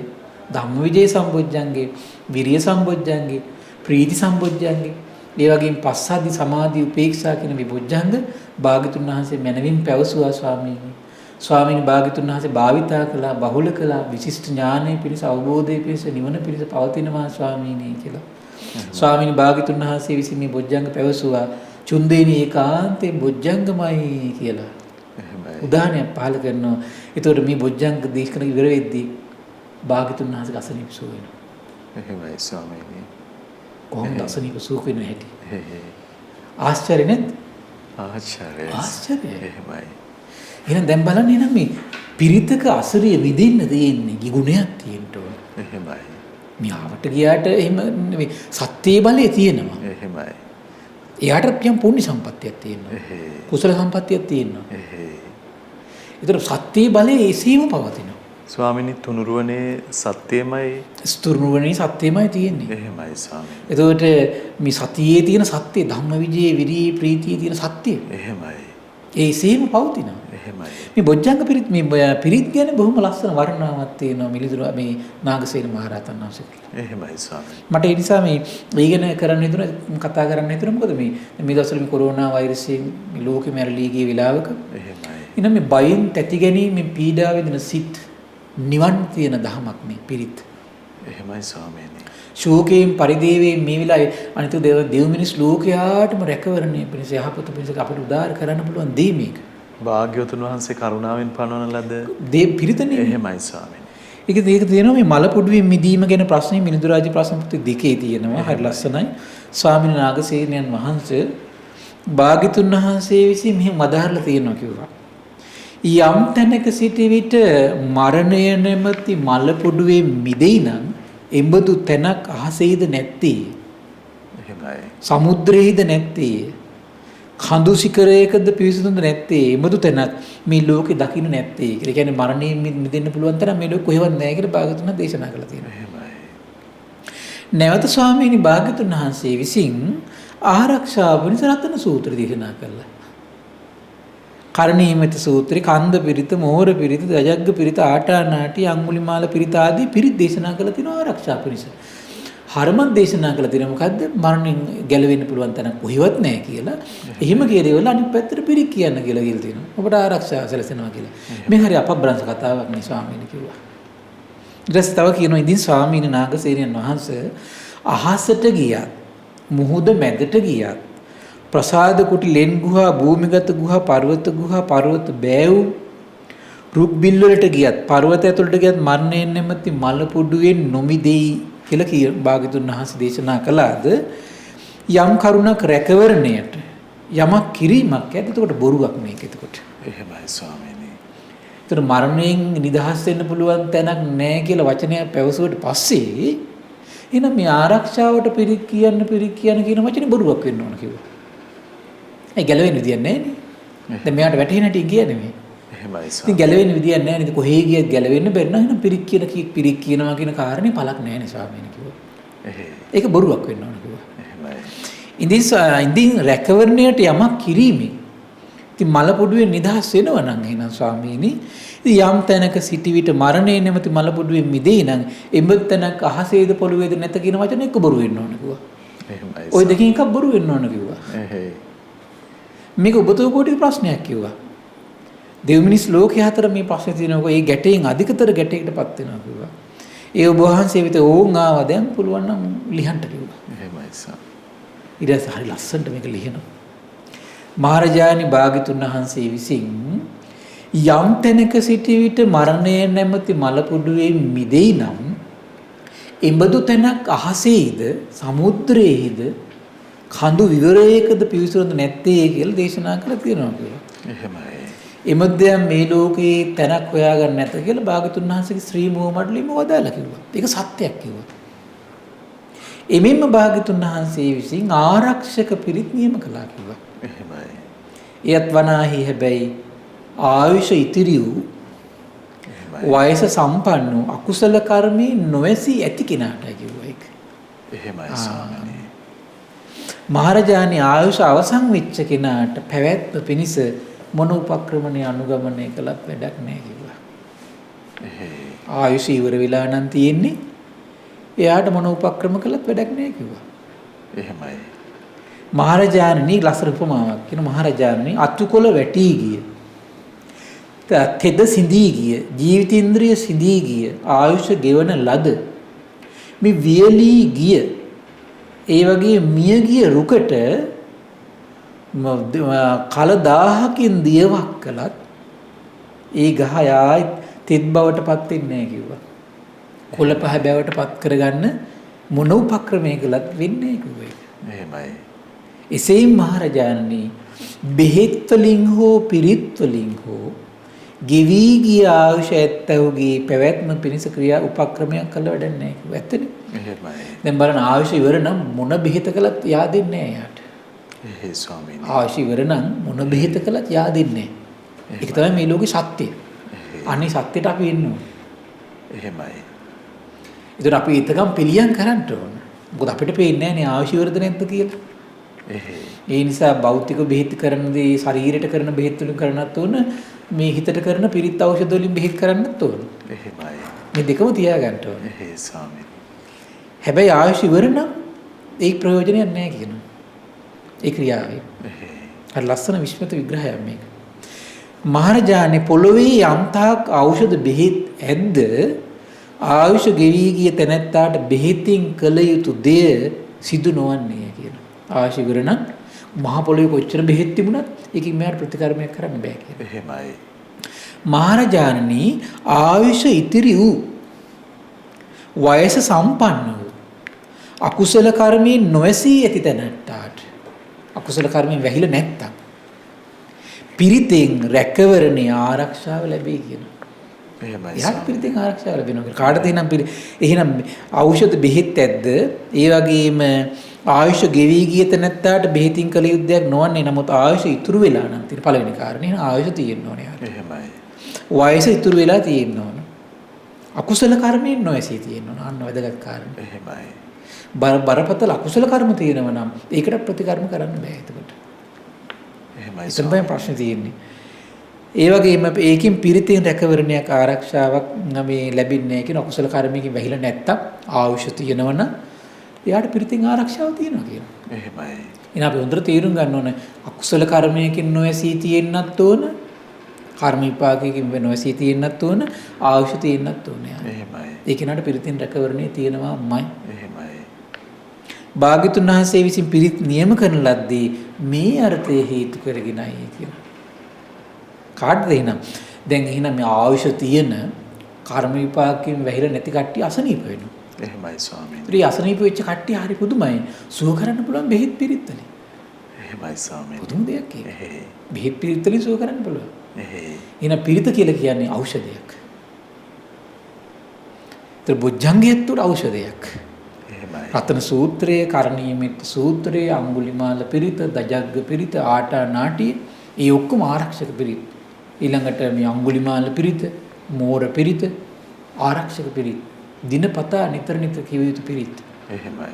ධම්මවිජය සම්බොජ්ජංගය, විරිය සම්බොජ්ජංගය, ප්‍රීති සම්බොජ්ජංගය, ඒ වගේම පස්සද්ධි සමාධි උපේක්ෂා කියන මේ බොජ්ජංග භාග්‍යතුන් වහන්සේ මනවින් පැවසුවා ස්වාමීනි. ස්වාමීනි භාග්‍යතුන් වහන්සේ භාවිතා කළා, බහුල කළා, විශිෂ්ට ඥානය පිණිස අවබෝධය පිණිස නිවන පිණිස පවතිනවා ස්වාමීනි කියලා. ස්වාමීනි භාග්‍යතුන් වහන්සේ විසින් මේ බොජ්ජංග පැවසුවා. චුන්දේනි ඒකාන්තේ බොජ්ජංගමයි කියලා. උදාහරණයක් පහල කරනවා. ඒතකොට මේ බොජ්ජංග දේශන ඉවර වෙද්දී භාග්‍යතුන් වහන්සේ අසනීප සුව වෙනවා. එහෙමයි ස්වාමීනි. කොහොමද අසනීප සුව වෙන හැටි? ආශ්චර්ය නේද? ආශ්චර්යයි. එහෙමයි. එහෙනම් දැන් බලන්න එහෙනම් මේ පිරිතක අසරිය විදින්න තියෙන්නේ ගුණයක් තියෙන්න ඕන. එහෙමයි. මේ ආවට ගියාට එහෙම නෙවෙයි සත්‍යයේ බලය තියෙනවා. එහෙමයි. එයාට යම් පුණ්‍ය සම්පත්තියක් තියෙනවා. කුසල සම්පත්තියක් තියෙනවා. ඒතර සත්‍යයේ බලය එසේම පවතිනවා. ස්වාමීනි තුනුරුවනේ සත්‍යමයි. තුනුරුවනේ සත්‍යමයි තියෙන්නේ. එහෙමයි ස්වාමීනි. එතකොට මේ සතියේ තියෙන සත්‍ය ධම්මවිජේ විරියේ ප්‍රීතියේ තියෙන සත්‍ය. එහෙමයි. ඒ එසේම පවතිනවා. එහෙමයි. මේ බොජ්ජංග පිරිත් මේ පිරිත් ගැන බොහොම ලස්සන වර්ණනාවක් තියෙනවා මිලිඳුර මේ නාගසේන මහරහතන් වහන්සේ. එහෙමයි ස්වාමීනි. මට ඒ නිසා මේ ඊගෙන කරන්න හිතුණා කතා කරන්න හිතුණා මොකද මේ දවස්වල මේ කොරෝනා වෛරසයෙන් මේ ලෝකෙ මැරලී ගිය වෙලාවක එහෙමයි. ඉතින් මේ බයෙන් තැති ගැනීම පීඩාව විඳින සිත් නිවන් තියෙන දහමක් මේ පිරිත්. එහෙමයි ස්වාමීනි. ශෝකයෙන් පරිදේවයෙන් මේ වෙලාවේ අනිත් දෙව් මිනිස් ලෝකයාටම රැකවරණය පිණිස යහපත පිණිස අපිට උදාාර කරන්න පුළුවන් දේ මේක. භාග්‍යවතුන් වහන්සේ කරුණාවෙන් පනවන ලද දේ පිරිතනේ. එහෙමයි ස්වාමීනි. ඒක තියෙනවා මේ මල පොඩුවේ මිදීම ගැන ප්‍රශ්නේ මිලිඳුරාජි ප්‍රශ්න පොතේ දෙකේ තියෙනවා. හරි ලස්සනයි. ස්වාමීන් නාගසේනයන් වහන්සේ භාග්‍යතුන් වහන්සේ විසින් මෙහෙම වදාහරලා තියෙනවා කිව්වා. යම් තැනක සිටි විට මරණය නැමැති මල පොඩුවේ මිදෙයි නම් එඹදු තැනක් අහසේද නැත්තේ. එහෙමයි. සමුද්‍රයේද නැත්තේ. කඳු සිකරයකද පිවිසුදුද නැත්තේ. එඹදු තැනක් මේ ලෝකේ දකින්න නැත්තේ. ඒ කියන්නේ මරණයෙන් මිදෙන්න පුළුවන් තරම් මේ ලෝකෙ කොහෙවත් නැහැ කියලා භාග්‍යතුන් දේශනා කළා තියෙනවා. එහෙමයි. නැවත ස්වාමීනි භාග්‍යතුන් වහන්සේ විසින් ආරක්ෂාව වෙනස රතන සූත්‍ර දේශනා කළා. කරණීයමෙත සූත්‍රේ කන්ද පිරිත, මෝර පිරිත, දජග්ග පිරිත, ආටානාටි, අඟුලිමාල පිරිත ආදී පිරිත් දේශනා කළා තිනවා ආරක්ෂා පිණිස. හරමත් දේශනා කළා තිනවා මොකද්ද? මරණින් ගැලවෙන්න පුළුවන් තැනක් කොහෙවත් නැහැ කියලා. එහෙම කියදේවල අනිත් පැත්තට පිරිත් කියන්න කියලා තියෙනවා. ඔබට ආරක්ෂාව සැලසෙනවා කියලා. මේ හරි අපබ්‍රංශ කතාවක් නේ ස්වාමීන් කිව්වා. ඊට තව කියනවා ඉතින් ස්වාමීන් නාගසේනයන් වහන්සේ අහසට ගියත්, මුහුද මැදට ගියත්, ප්‍රසාද කුටි ලෙන් ගුහා, භූමිගත ගුහා, පර්වත ගුහා, පර්වත බෑව්, රුක් බිල් වලට ගියත්, පර්වත ඇතුළට ගියත් මරණයෙන් නැමැති මල පොඩුවෙන් නොමිදෙයි කියලා භාග්‍යතුන් වහන්සේ දේශනා කළාද යම් කරුණක් රැකවරණයට යමක් කිරීමක් එතකොට බොරුවක් මේක එතකොට. එහෙමයි ස්වාමීනි. ඒතර මරණයෙන් නිදහස් වෙන්න පුළුවන් තැනක් නැහැ කියලා වචනයක් පැවසුවට පස්සේ එහෙනම් මේ ආරක්ෂාවට පිරිත් කියන්න කියන වචනේ බොරුවක් වෙන්න ඕන කිව්වා. ඒ ගැලවෙන්න විදියක් නැහැ නේ. දැන් මෙයාට වැටහෙන හැටි කියන්නේ මේ. එහෙමයි ස්වාමීනි. ඉතින් ගැලවෙන්න විදියක් නැහැ නේද? කොහේ ගියත් ගැලවෙන්න බැරි නම් එහෙනම් පිරිත් කියනවා කියන කාරණේ පළක් නැහැ නේ ස්වාමීනි කිව්වා. ඒක බොරුවක් වෙන්න ඕන කිව්වා. එහෙමයි. ඉතින් රැකවරණයට යමක් කිරීමෙන් ඉතින් මල පොඩුවෙන් නිදහස් වෙනවා නම් එහෙනම් ස්වාමීනි යම් තැනක සිටි විට මරණය නැමැති මල පොඩුවෙන් මිදෙයි නම් එඹත් තැනක් අහසේද පොළොවේද නැත කියන වචන එක බොරු වෙන්න ඕන කිව්වා. එහෙමයි. ওই දෙකෙන් එකක් බොරු වෙන්න ඕන කිව්වා. මේක ඔබතෝ කෝටි ප්‍රශ්නයක් කිව්වා. දෙව් මිනිස් ලෝකයේ අතර මේ ප්‍රශ්නේ තියෙනවා. ඒ ගැටයෙන් අධිකතර ගැටයකටපත් වෙනවා කිව්වා. ඒ ඔබ වහන්සේ විතර ඕන් ආවා දැන් පුළුවන් නම් ලියන්න කිව්වා. එහෙමයි සර්. ඊට පස්සේ හරි ලස්සනට මේක ලියනවා. මහරජාණන් භාග්‍යතුන් වහන්සේ විසින් යම් තැනක සිටි විට මරණය නැමැති මල පුඩුවේ මිදෙයි නම් එඹදු තැනක් අහසේද සමුද්‍රයේද කඳු විවරයකද පිවිසුරුඳ නැත්තේ කියලා දේශනා කළා තියෙනවා කියලා. එහෙමයි. එමෙද්දයන් මේ ලෝකේ තැනක් හොයාගන්න නැත කියලා භාග්‍යතුන් වහන්සේගේ ශ්‍රී මුවමඩලින්ම වදාලා කිව්වා. ඒක සත්‍යයක් කිව්වා. එමෙන්න භාග්‍යතුන් වහන්සේ විසින් ආරක්ෂක පිරිත් නියම කළා කිව්වා. එහෙමයි. එයත් වනාහි හැබැයි ආයුෂ ඉතිරි වූ වයස සම්පන්න වූ අකුසල කර්මී නොවැසී ඇති කෙනාටයි කිව්වා ඒක. එහෙමයි ස්වාමීනි. මහරජාණන් ආයුෂ අවසන් වෙච්ච කෙනාට පැවැත්ම පිණිස මොන උපක්‍රමණය අනුගමනය කළත් වැඩක් නැහැ කිව්වා. ආයුෂ ඉවර වෙලා නම් තියෙන්නේ එයාට මොන උපක්‍රම කළත් වැඩක් නැහැ කිව්වා. එහෙමයි. මහරජාණනි ලස්සන උපමාවක් කියන මහරජාණනි අතුකොළ වැටි ගිය තෙද සිඳී ගිය ජීවිතේන්ද්‍රිය සිඳී ගිය ආයුෂ ගෙවන ලද මේ වියලී ගිය ඒ වගේ මිය ගිය රුකට කල 1000කින් දියවක් කළත් ඒ ගහ ආයි තෙත් බවට පත් වෙන්නේ නැහැ කිව්වා. කොළ පහ බවට පත් කරගන්න මොන උපක්‍රමයක කළත් වෙන්නේ නැහැ කිව්වා. එහෙමයි. එසේම මහරජාණනි බෙහෙත් වලින් හෝ පිරිත් වලින් හෝ ගෙවි ගිය ආයුෂ ඇත්තවගේ පැවැත්ම පිණිස ක්‍රියා උපක්‍රමයක් කළ වැඩක් නැහැ කිව්වා. ඇත්තනේ. එහෙමයි. දැන් බලන්න ආයුෂ ඉවර නම් මොන බෙහෙත කළත් yaadෙන්නේ නැහැ යාට. එහෙයි ස්වාමීනි. ආයුෂ ඉවර නම් මොන බෙහෙත කළත් yaadෙන්නේ නැහැ. ඒක තමයි මේ ලෝකේ සත්‍යය. අනේ සත්‍යයට අපි එන්න ඕනේ. එහෙමයි. ඒතර අපි ඊතකම් පිළියම් කරන්න ඕන. මොකද අපිට පේන්නේ නැහැ නේ ආයුෂ ඉවරද නැද්ද කියලා. ඒ නිසා භෞතික බෙහෙත් කරන දේ ශරීරයට කරන බෙහෙත් වලින් කරන්නත් ඕන මේ හිතට කරන පිරිත් ඖෂධ වලින් බෙහෙත් කරන්නත් ඕන. එහෙමයි. මේ දෙකම තියාගන්න ඕන. එහෙයි ස්වාමීනි. හැබැයි ආයුෂ ඉවර නම් ඒ ප්‍රයෝජනයක් නැහැ කියනවා. ඒ ක්‍රියාවේ. හරි ලස්සන විශ්මත විග්‍රහයක් මේක. මහරජාණන් පොළොවේ යම්තාක් ඖෂධ බෙහෙත් ඇද්ද ආයුෂ ගෙවි ගිය තැනැත්තාට බෙහෙතින් කළ යුතු දෙය සිදු නොවන්නේ කියනවා. ආයුෂ ඉවර නම් මහ පොළොවේ කොච්චර බෙහෙත් තිබුණත් ඒකින් මෙයාට ප්‍රතිකර්මයක් කරන්න බෑ කියනවා. එහෙමයි. මහරජාණනි ආයුෂ ඉතිරි වූ වයස සම්පන්න වූ අකුසල කර්මයෙන් නොවැසී ඇති තැනැත්තාට අකුසල කර්මයෙන් වැහිලා නැත්තම් පිරිතෙන් රැකවරණේ ආරක්ෂාව ලැබෙයි කියනවා. එහෙමයි. එයාට පිරිතෙන් ආරක්ෂාව ලැබෙනවා. කාටද එහෙනම් ඖෂධ බෙහෙත් ඇද්ද? ඒ වගේම ආයුෂ ගෙවි ගිය තැනැත්තාට බෙහෙතින් කළ යුද්ධයක් නොවන්නේ. නමුත් ආයුෂ ඉතුරු වෙලා නම් තියෙන පළවෙනි කාරණේ එහෙනම් ආයුෂ තියෙන්න ඕනේ යාට. එහෙමයි. වයස ඉතුරු වෙලා තියෙන්න ඕන. අකුසල කර්මයෙන් නොඇසී තියෙන්න ඕන. අන්න වැදගත් කාරණේ. එහෙමයි. බරපතල අකුසල කර්ම තියෙනවා නම් ඒකට ප්‍රතිකර්ම කරන්න බෑ එතකොට. එහෙමයි. එතන තමයි ප්‍රශ්නේ තියෙන්නේ. ඒ වගේම ඒකෙන් පිරිතෙන් රැකවරණයක් ආරක්ෂාවක් මේ ලැබෙන්නේ නැහැ කියන අකුසල කර්මයකින් වැහිලා නැත්තම් ආයුෂ තියෙනවනම් එයාට පිරිතෙන් ආරක්ෂාව තියෙනවා කියනවා. එහෙමයි. එහෙනම් අපි හොඳට තේරුම් ගන්න ඕනේ අකුසල කර්මයකින් නොඇසී තියෙන්නත් ඕන කර්ම විපාකයකින් නොඇසී තියෙන්නත් ඕන ආයුෂ තියෙන්නත් ඕන යාට. එහෙමයි. ඒ කෙනාට පිරිතෙන් රැකවරණේ තියෙනවාමයි. එහෙමයි. භාග්‍යතුන් වහන්සේ විසින් පිරිත් නියම කරන ලද්දේ මේ අර්ථය හේතු කරගෙනයි කියනවා. කාටද එහෙනම් දැන් එහෙනම් මේ ආයුෂ තියෙන කර්ම විපාකයෙන් වැහිලා නැති කට්ටිය අසනීප වෙනවා. එහෙමයි ස්වාමීනි. ඒ අසනීප වෙච්ච කට්ටිය හරි පුදුමයි. සුව කරන්න පුළුවන් බෙහෙත් පිරිත් වලින්. එහෙමයි ස්වාමීනි. පුදුම දෙයක් ඒක. එහෙයි. බෙහෙත් පිරිත් වලින් සුව කරන්න පුළුවන්. එහෙයි. එහෙනම් පිරිත කියලා කියන්නේ ඖෂධයක්. ඒතර බොජ්ජංගයත් උඩ ඖෂධයක්. එහෙමයි. රතන සූත්‍රයේ කරණීයමෙත් සූත්‍රයේ අඟුලිමාල පිරිත දජග්ග පිරිත ආටා නාටි ඒ ඔක්කොම ආරක්ෂක පිරිත්. ඊළඟට මේ අඟුලිමාල පිරිත මෝර පිරිත ආරක්ෂක පිරිත් දිනපතා නිතර නිතර කිව යුතු පිරිත්. එහෙමයි.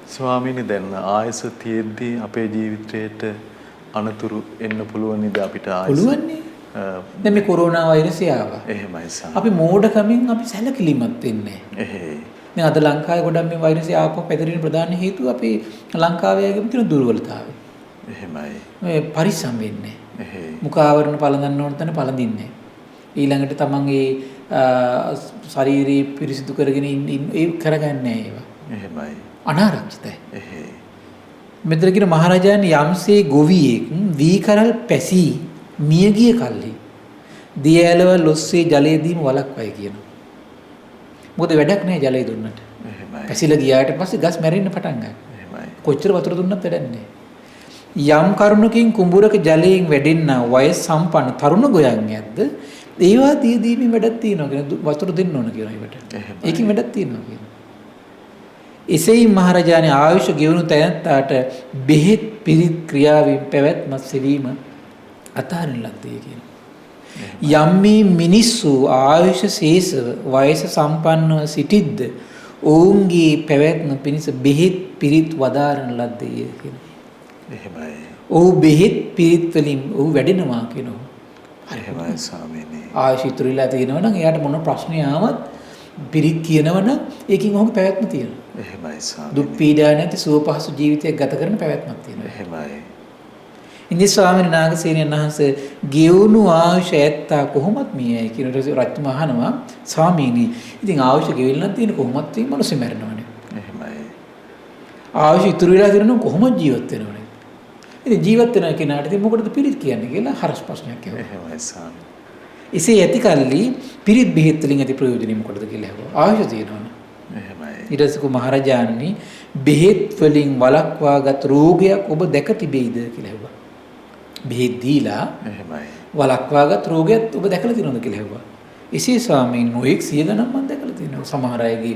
ස්වාමීනි දැන් ආයස තියෙද්දී අපේ ජීවිතේට අනතුරු එන්න පුළුවන් නේද අපිට ආයස? පුළුවන්නේ. දැන් මේ කොරෝනා වෛරසය ආවා. එහෙමයි ස්වාමීනි. අපි මෝඩකමින් අපි සැලකිලිමත් වෙන්නේ. එහෙයි. දැන් අද ලංකාවේ ගොඩක් මේ වෛරසය ආපහු පැතිරෙන ප්‍රධාන හේතුව අපේ ලංකාවේ අයගෙම තියෙන දුර්වලතාවය. එහෙමයි. මේ පරිස්සම් වෙන්නේ. එහෙයි. මුඛ ආවරණ පළඳන්න ඕන තැන පළඳින්නේ. ඊළඟට තමන්ගේ ශාරීරික පිරිසිදු කරගෙන ඒ කරගන්නේ ඒවා. එහෙමයි. අනාරක්ෂිතයි. එහෙයි. මෙතන කියන මහරජාණන් යම්සේ ගොවියෙක් වී කරල් පැසී මියගිය කල්හි දියැලවල් ඔස්සේ ජලය දීම වළක්වයි කියනවා. මොකද වැඩක් නැහැ ජලය දුන්නට. එහෙමයි. පැසිලා ගියාට පස්සේ ගස් මැරෙන්න පටන් ගන්නවා. එහෙමයි. කොච්චර වතුර දුන්නත් වැඩක් නැහැ. යම් කරුණකින් කුඹුරක ජලයෙන් වැඩෙන්නා වයස් සම්පන්න තරුණ ගොයන්යක්ද ඒවා දී දීමේ වැඩක් තියෙනවා කියන වතුර දෙන්න ඕන කියන ඒකට. ඒකෙන් වැඩක් තියෙනවා කියන. එසේයි මහරජාණන් ආයුෂ ගෙවණු තැනැත්තාට බෙහෙත් පිරිත් ක්‍රියාවෙන් පැවැත්ම සෙවීම අතහරින ලද්දේ කියන. යම් මේ මිනිස්සු ආයුෂ ශේෂ වයස සම්පන්නව සිටිද්ද ඔවුන්ගේ පැවැත්ම පිණිස බෙහෙත් පිරිත් වදාරන ලද්දේ කියනවා. එහෙමයි. ඔව් බෙහෙත් පිරිත් වලින් ඔව් වැඩෙනවා කියනවා. එහෙමයි ස්වාමීනි. ආයුෂ ඉතුරුලා තියෙනවා නම් එයාට මොන ප්‍රශ්නය ආවත් පිරිත් කියනවනම් ඒකින් ඔහුගේ පැවැත්ම තියෙනවා. එහෙමයි ස්වාමීනි. දුක් පීඩා නැති සුවපහසු ජීවිතයක් ගත කරන පැවැත්මක් තියෙනවා. එහෙමයි. ඉන්දිය ස්වාමීන් නාගසේනයන් වහන්සේ ගෙවුණු ආයුෂ ඇත්තා කොහොමත් මියයි කියන රජතුම අහනවා ස්වාමීනි ඉතින් ආයුෂ ගෙවිලා තියෙන කොහොමත් මේ මිනිස්සු මැරෙනවනේ. එහෙමයි. ආයුෂ ඉතුරු වෙලා තියෙනවා කොහොමද ජීවත් වෙනවනේ. ඉතින් ජීවත් වෙන කෙනාට ඉතින් මොකටද පිරිත් කියන්නේ කියලා හරස් ප්‍රශ්නයක් ඇහුවා. එහෙමයි ස්වාමීනි. එසේ ඇති කල්ලි පිරිත් බෙහෙත් වලින් ඇති ප්‍රයෝජනෙ මොකටද කියලා ඇහුවා. ආයුෂ තියෙනවනේ. එහෙමයි. ඊට පස්සේ මහරජාණනි බෙහෙත් වලින් වළක්වාගත් රෝගයක් ඔබ දැක තිබෙයිද කියලා ඇහුවා. බෙහෙත් දීලා එහෙමයි. වළක්වාගත් රෝගයක් ඔබ දැකලා තියෙනවද කියලා ඇහුවා. එසේ ස්වාමීන් නොඑක් සිය ගණන් මම දැකලා තියෙනවා. සමහර අයගේ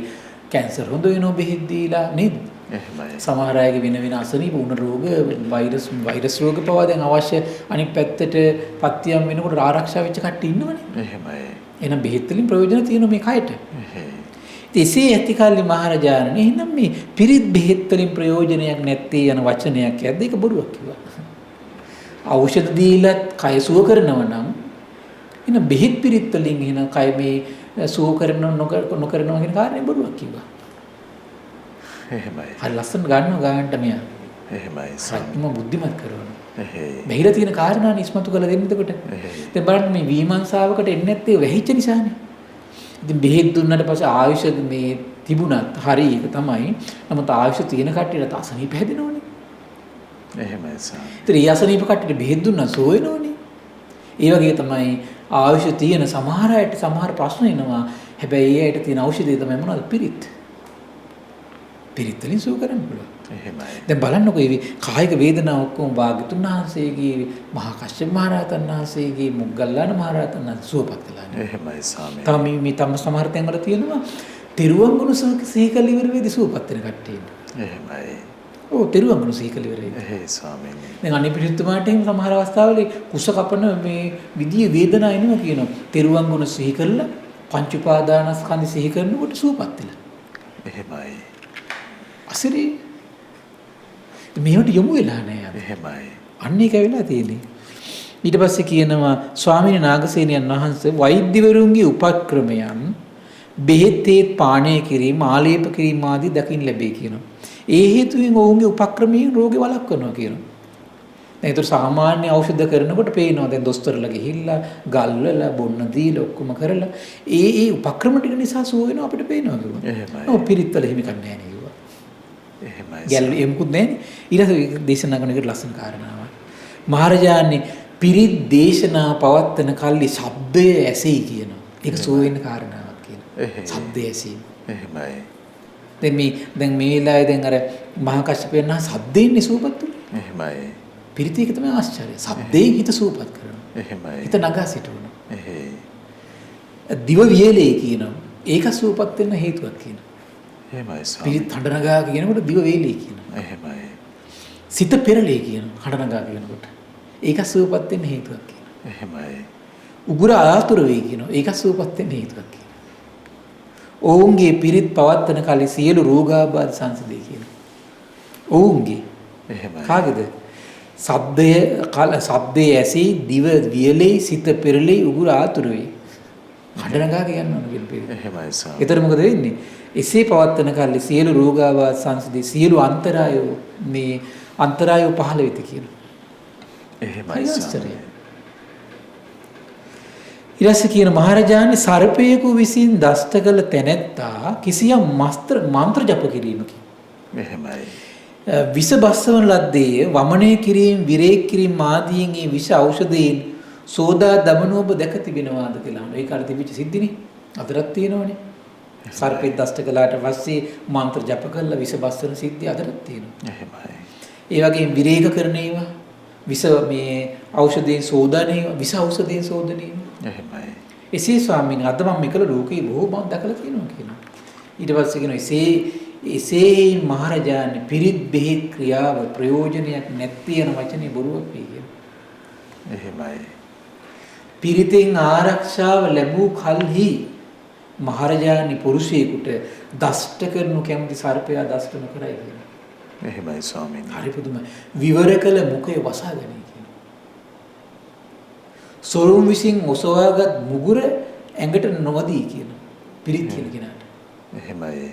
කැන්සර් හොඳ වෙනවා බෙහෙත් දීලා නේද? එහෙමයි. සමහර අයගේ වෙන අසනීප වුණ රෝග වෛරස් රෝග පවා දැන් අවශ්‍ය අනිත් පැත්තට පත්තියම් වෙනකොට ආරක්ෂා වෙච්ච කට්ටිය ඉන්නවනේ. එහෙමයි. එහෙනම් බෙහෙත් වලින් ප්‍රයෝජන තියෙනවා මේ කයට. එහෙයි. එසේ ඇති කල්ලි මහරජාණනි එහෙනම් මේ පිරිත් බෙහෙත් වලින් ප්‍රයෝජනයක් නැත්තේ යන වචනයක් ඇද්ද ඒක බොරුවක් කිව්වා. ඖෂධ දීලා කය සුව කරනව නම් එහෙනම් බෙහෙත් පිරිත් වලින් එහෙනම් කය මේ සුව කරනව නොකරනවා කියන කාරණේ බොරුවක් කිව්වා. එහෙමයි. හරි ලස්සන ගන්නට මෙයා. එහෙමයි. සත්‍යම බුද්ධිමත් කරනවා. එහෙයි. බැහැලා තියෙන කාරණා නිස්මතු කරලා දෙන්න එතකොට. එහෙයි. දැන් බලන්න මේ විමර්ශාවකට එන්නේ නැත්තේ වැහිච්ච නිසානේ. ඉතින් බෙහෙත් දුන්නාට පස්සේ ආයුෂ මේ තිබුණත් හරි ඒක තමයි. නමුත් ආයුෂ තියෙන කට්ටියට අසනීප හැදෙනවනේ. එහෙමයි ස්වාමීනි. ඒතර ඒ අසනීප කට්ටියට බෙහෙත් දුන්නා සෝ වෙනවනේ. ඒ වගේ තමයි ආයුෂ තියෙන සමහර අයට සමහර ප්‍රශ්න එනවා. හැබැයි ඒ අයට තියෙන ඖෂධය තමයි මොනවද? පිරිත්. පිරිත් වලින් සුව කරන්න පුළුවන්. එහෙමයි. දැන් බලන්නකෝ මේ කායික වේදනා ඔක්කොම භාග්‍යතුන් වහන්සේගේ මහා කශ්‍යප මහ රහතන් වහන්සේගේ මුග්ගල්ලාන මහ රහතන් වහන්සේ සුවපත් කළානේ. එහෙමයි ස්වාමීනි. තමයි මේ තම සමහර තැන්වල තියෙනවා තෙරුවන් ගුණ සීකල ඉවර වෙදී සුවපත් වෙන කට්ටිය. එහෙමයි. ඔව් තෙරුවන් ගුණ සීකල ඉවර වෙදී. එහෙයි ස්වාමීනි. දැන් අනිපිරිතුමාට එහෙම සමහර අවස්ථාවල කුස කපන මේ විදිය වේදනා එනවා කියනවා. තෙරුවන් ගුණ සිහි කරලා පංච උපාදානස්කන්ධ සිහි කරනකොට සුවපත් වෙලා. එහෙමයි. අසිරේ මේවට යොමු වෙලා නැහැ. එහෙමයි. අන්න ඒක වෙලා තියෙන්නේ. ඊට පස්සේ කියනවා ස්වාමීන් නාගසේනියන් වහන්සේ වෛද්‍යවරුන්ගේ උපක්‍රමයන් බෙහෙත් පානය කිරීම ආලේප කිරීම ආදී දකින්න ලැබේ කියනවා. ඒ හේතුවෙන් ඔවුන්ගේ උපක්‍රමයෙන් රෝගේ වළක්වනවා කියනවා. දැන් ඒතර සාමාන්‍ය ඖෂධ කරනකොට පේනවා දැන් දොස්තරලා ගිහිල්ලා ගල්වලා බොන්න දීලා ඔක්කොම කරලා ඒ උපක්‍රම ටික නිසා සුව වෙනවා අපිට පේනවා කිව්වා. එහෙමයි. ඔව් පිරිත්වල එහෙම කන්නේ නැහැ නේ කිව්වා. එහෙමයි. ගැල් එමුකුත් නැහැ. ඊළඟ දේශනා කරන එකට ලස්සන කාරණාවක්. මහරජාණන් පිරිත් දේශනා පවත්වන කල්ලි ශබ්දය ඇසෙයි කියනවා. ඒක සුව වෙන කාරණාවක් කියනවා. ශබ්දය ඇසීම. එහෙමයි. දැන් මේ වෙලාවේ දැන් අර මහා කශ්‍යපයන් වහන්සේ ශබ්දයෙන් සුවපත් වුණේ. එහෙමයි. පිරිත් එක තමයි ආශ්චර්යය. ශබ්දයෙන් හිත සුවපත් කරනවා. එහෙමයි. හිත නගා සිටවනවා. එහෙයි. දිව වියලේ කියනවා. ඒක සුවපත් වෙන්න හේතුවක් කියනවා. එහෙමයි ස්වාමීනි. පිරිත් හඬ නගා කියනකොට දිව වේලේ කියනවා. එහෙමයි. සිත පෙරලේ කියනවා හඬ නගා කියනකොට. ඒක සුවපත් වෙන්න හේතුවක් කියනවා. එහෙමයි. උගුර ආතුර වෙයි කියනවා. ඒක සුවපත් වෙන්න හේතුවක් කියනවා. ඔවුන්ගේ පිරිත් පවත්තන කලී සියලු රෝගාබාධ සංසිඳේ කියනවා. ඔවුන්ගේ එහෙමයි. කාගේද? ශබ්දයේ ඇසී දිව වියලේ සිත පෙරලේ උගුර ආතුර වෙයි. හඬ නගා කියනවා කියන පිරිත්. එහෙමයි ස්වාමීනි. ඒතර මොකද වෙන්නේ? එසේ පවත්තන කල්ලි සියලු රෝගාබාධ සංසිඳී සියලු අන්තරායෝ මේ අන්තරායෝ පහළ වෙති කියනවා. එහෙමයි ස්වාමීනි. ඊළඟට කියන මහරජාණන් සර්පයෙකු විසින් දෂ්ට කළ තැනැත්තා කිසියම් මන්ත්‍ර ජප කිරීමකි. එහෙමයි. විස බස්සවන ලද්දේ වමනය කිරීම විරේක කිරීම ආදීන් මේ විස ඖෂධයෙන් සෝදා දමන ඔබ දැක තිබෙනවාද කියලා. ඒක අර තිබිච්ච සිද්ධිනේ. අදටත් තියෙනවනේ. සර්පෙක් දෂ්ට කළාට පස්සේ මන්ත්‍ර ජප කළා විස බස්සන සිද්ධිය අදටත් තියෙනවා. එහෙමයි. ඒ වගේම විරේක කරන ඒවා විස මේ ඖෂධයෙන් සෝදන ඒවා විස ඖෂධයෙන් සෝදන ඒවා. එහෙමයි. එසේ ස්වාමීන් අද මම මේකල ලෝකේ බොහෝ මම දැකලා තියෙනවා කියනවා. ඊට පස්සේ කියනවා එසේ මහරජාණන් පිරිත් බෙහෙත් ක්‍රියාව ප්‍රයෝජනයක් නැති යන වචනේ බොරුවක් වෙයි කියනවා. එහෙමයි. පිරිතෙන් ආරක්ෂාව ලැබූ කල්හි මහරජාණන් පුරුෂයෙකුට දෂ්ට කරනු කැමති සර්පයා දෂ්ට නොකරයි කියනවා. එහෙමයි ස්වාමීනි. හරි පුදුමයි. විවර කළ මුඛය වසාගනී කියනවා. සොරුන් විසින් ඔසවාගත් මුගුර ඇඟට නොවදී කියනවා. පිරිත් කියන කෙනාට. එහෙමයි.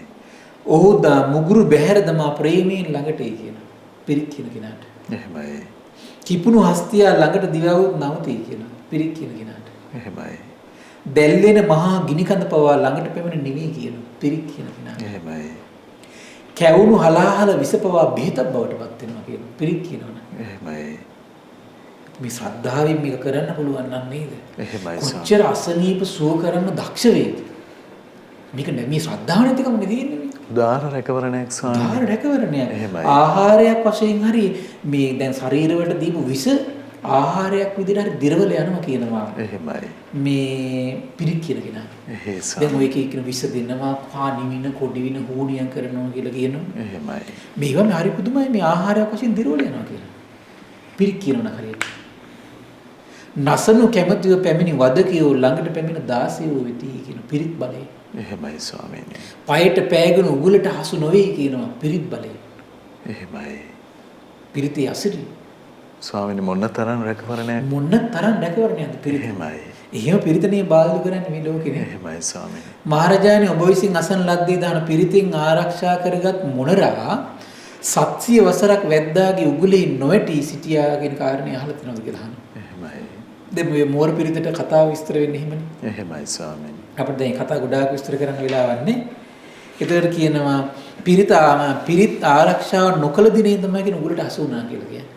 ඔහු මුගුරු බැහැර දමා ප්‍රේමයෙන් ළඟට එයි කියනවා. පිරිත් කියන කෙනාට. එහෙමයි. කිපුණු හස්තියා ළඟට දිවවුත් නවතී කියනවා. පිරිත් කියන කෙනාට. එහෙමයි. දැල්වෙන මහා ගිනිකඳ පවා ළඟට පැමිණ නිවී කියනවා. පිරිත් කියන කෙනාට. එහෙමයි. කැවුණු හලාහල විස පවා බෙහෙතක් බවට පත් වෙනවා කියනවා. පිරිත් කියනවනේ. එහෙමයි. මේ ශ්‍රද්ධාවෙන් මේක කරන්න පුළුවන් නම් නේද? එහෙමයි. කොච්චර අසනීප සුව කරන්න දක්ෂ වේද? මේක මේ ශ්‍රද්ධාව නැතිකම නෙදීන්නේ. උදාාර රැකවරණයක් ස්වාමීනි. උදාාර රැකවරණයක්. එහෙමයි. ආහාරයක් වශයෙන් හරි මේ දැන් ශරීරවලට දීපු විස ආහාරයක් විදිහට හරි දිරවල යනවා කියනවා. එහෙමයි. මේ පිරිත් කියන කෙනා. දැන් ඔය එක විස දෙනවා, පානිවින, කොඩිවින, හූනියම් කරනවා කියලා කියනවා. එහෙමයි. මේවම හරි පුදුමයි මේ ආහාරයක් වශයෙන් දිරවල යනවා කියලා. පිරිත් කියනවා හරියට. නසනු කැමැතිව පැමිණි වදකියෝ ළඟට පැමිණ දාසියෝ වෙති කියන පිරිත් බලය. එහෙමයි ස්වාමීනි. පයට පෑගෙන උගලට හසු නොවේ කියනවා පිරිත් බලය. එහෙමයි. පිරිතේ අසිරි. ස්වාමීනි මොන තරම් රැකවරණයක්. මොන තරම් රැකවරණයක්ද පිරිත. එහෙමයි. එහෙම පිරිතනේ බාල්දු කරන්නේ මේ ලෝකේ. එහෙමයි ස්වාමීනි. මහරජාණන් ඔබ විසින් අසන ලද්දේ දාන පිරිතින් ආරක්ෂා කරගත් මොනරා 700 වසරක් වැද්දාගේ උගුලේ නොවැටි සිටියා කියන කාරණේ අහලා තියෙනවද කියලා අහනවා. එහෙමයි. දැන් මේ මෝර පිරිතට කතාව විස්තර වෙන්නේ එහෙමනේ. එහෙමයි ස්වාමීනි. අපිට දැන් කතා ගොඩාක් විස්තර කරන්න වෙලාවක් නැහැ. ඒතකොට කියනවා පිරිත් ආරක්ෂාව නොකළ දිනේ තමයි කියන උගලට හසු වුණා කියලා කියන්නේ.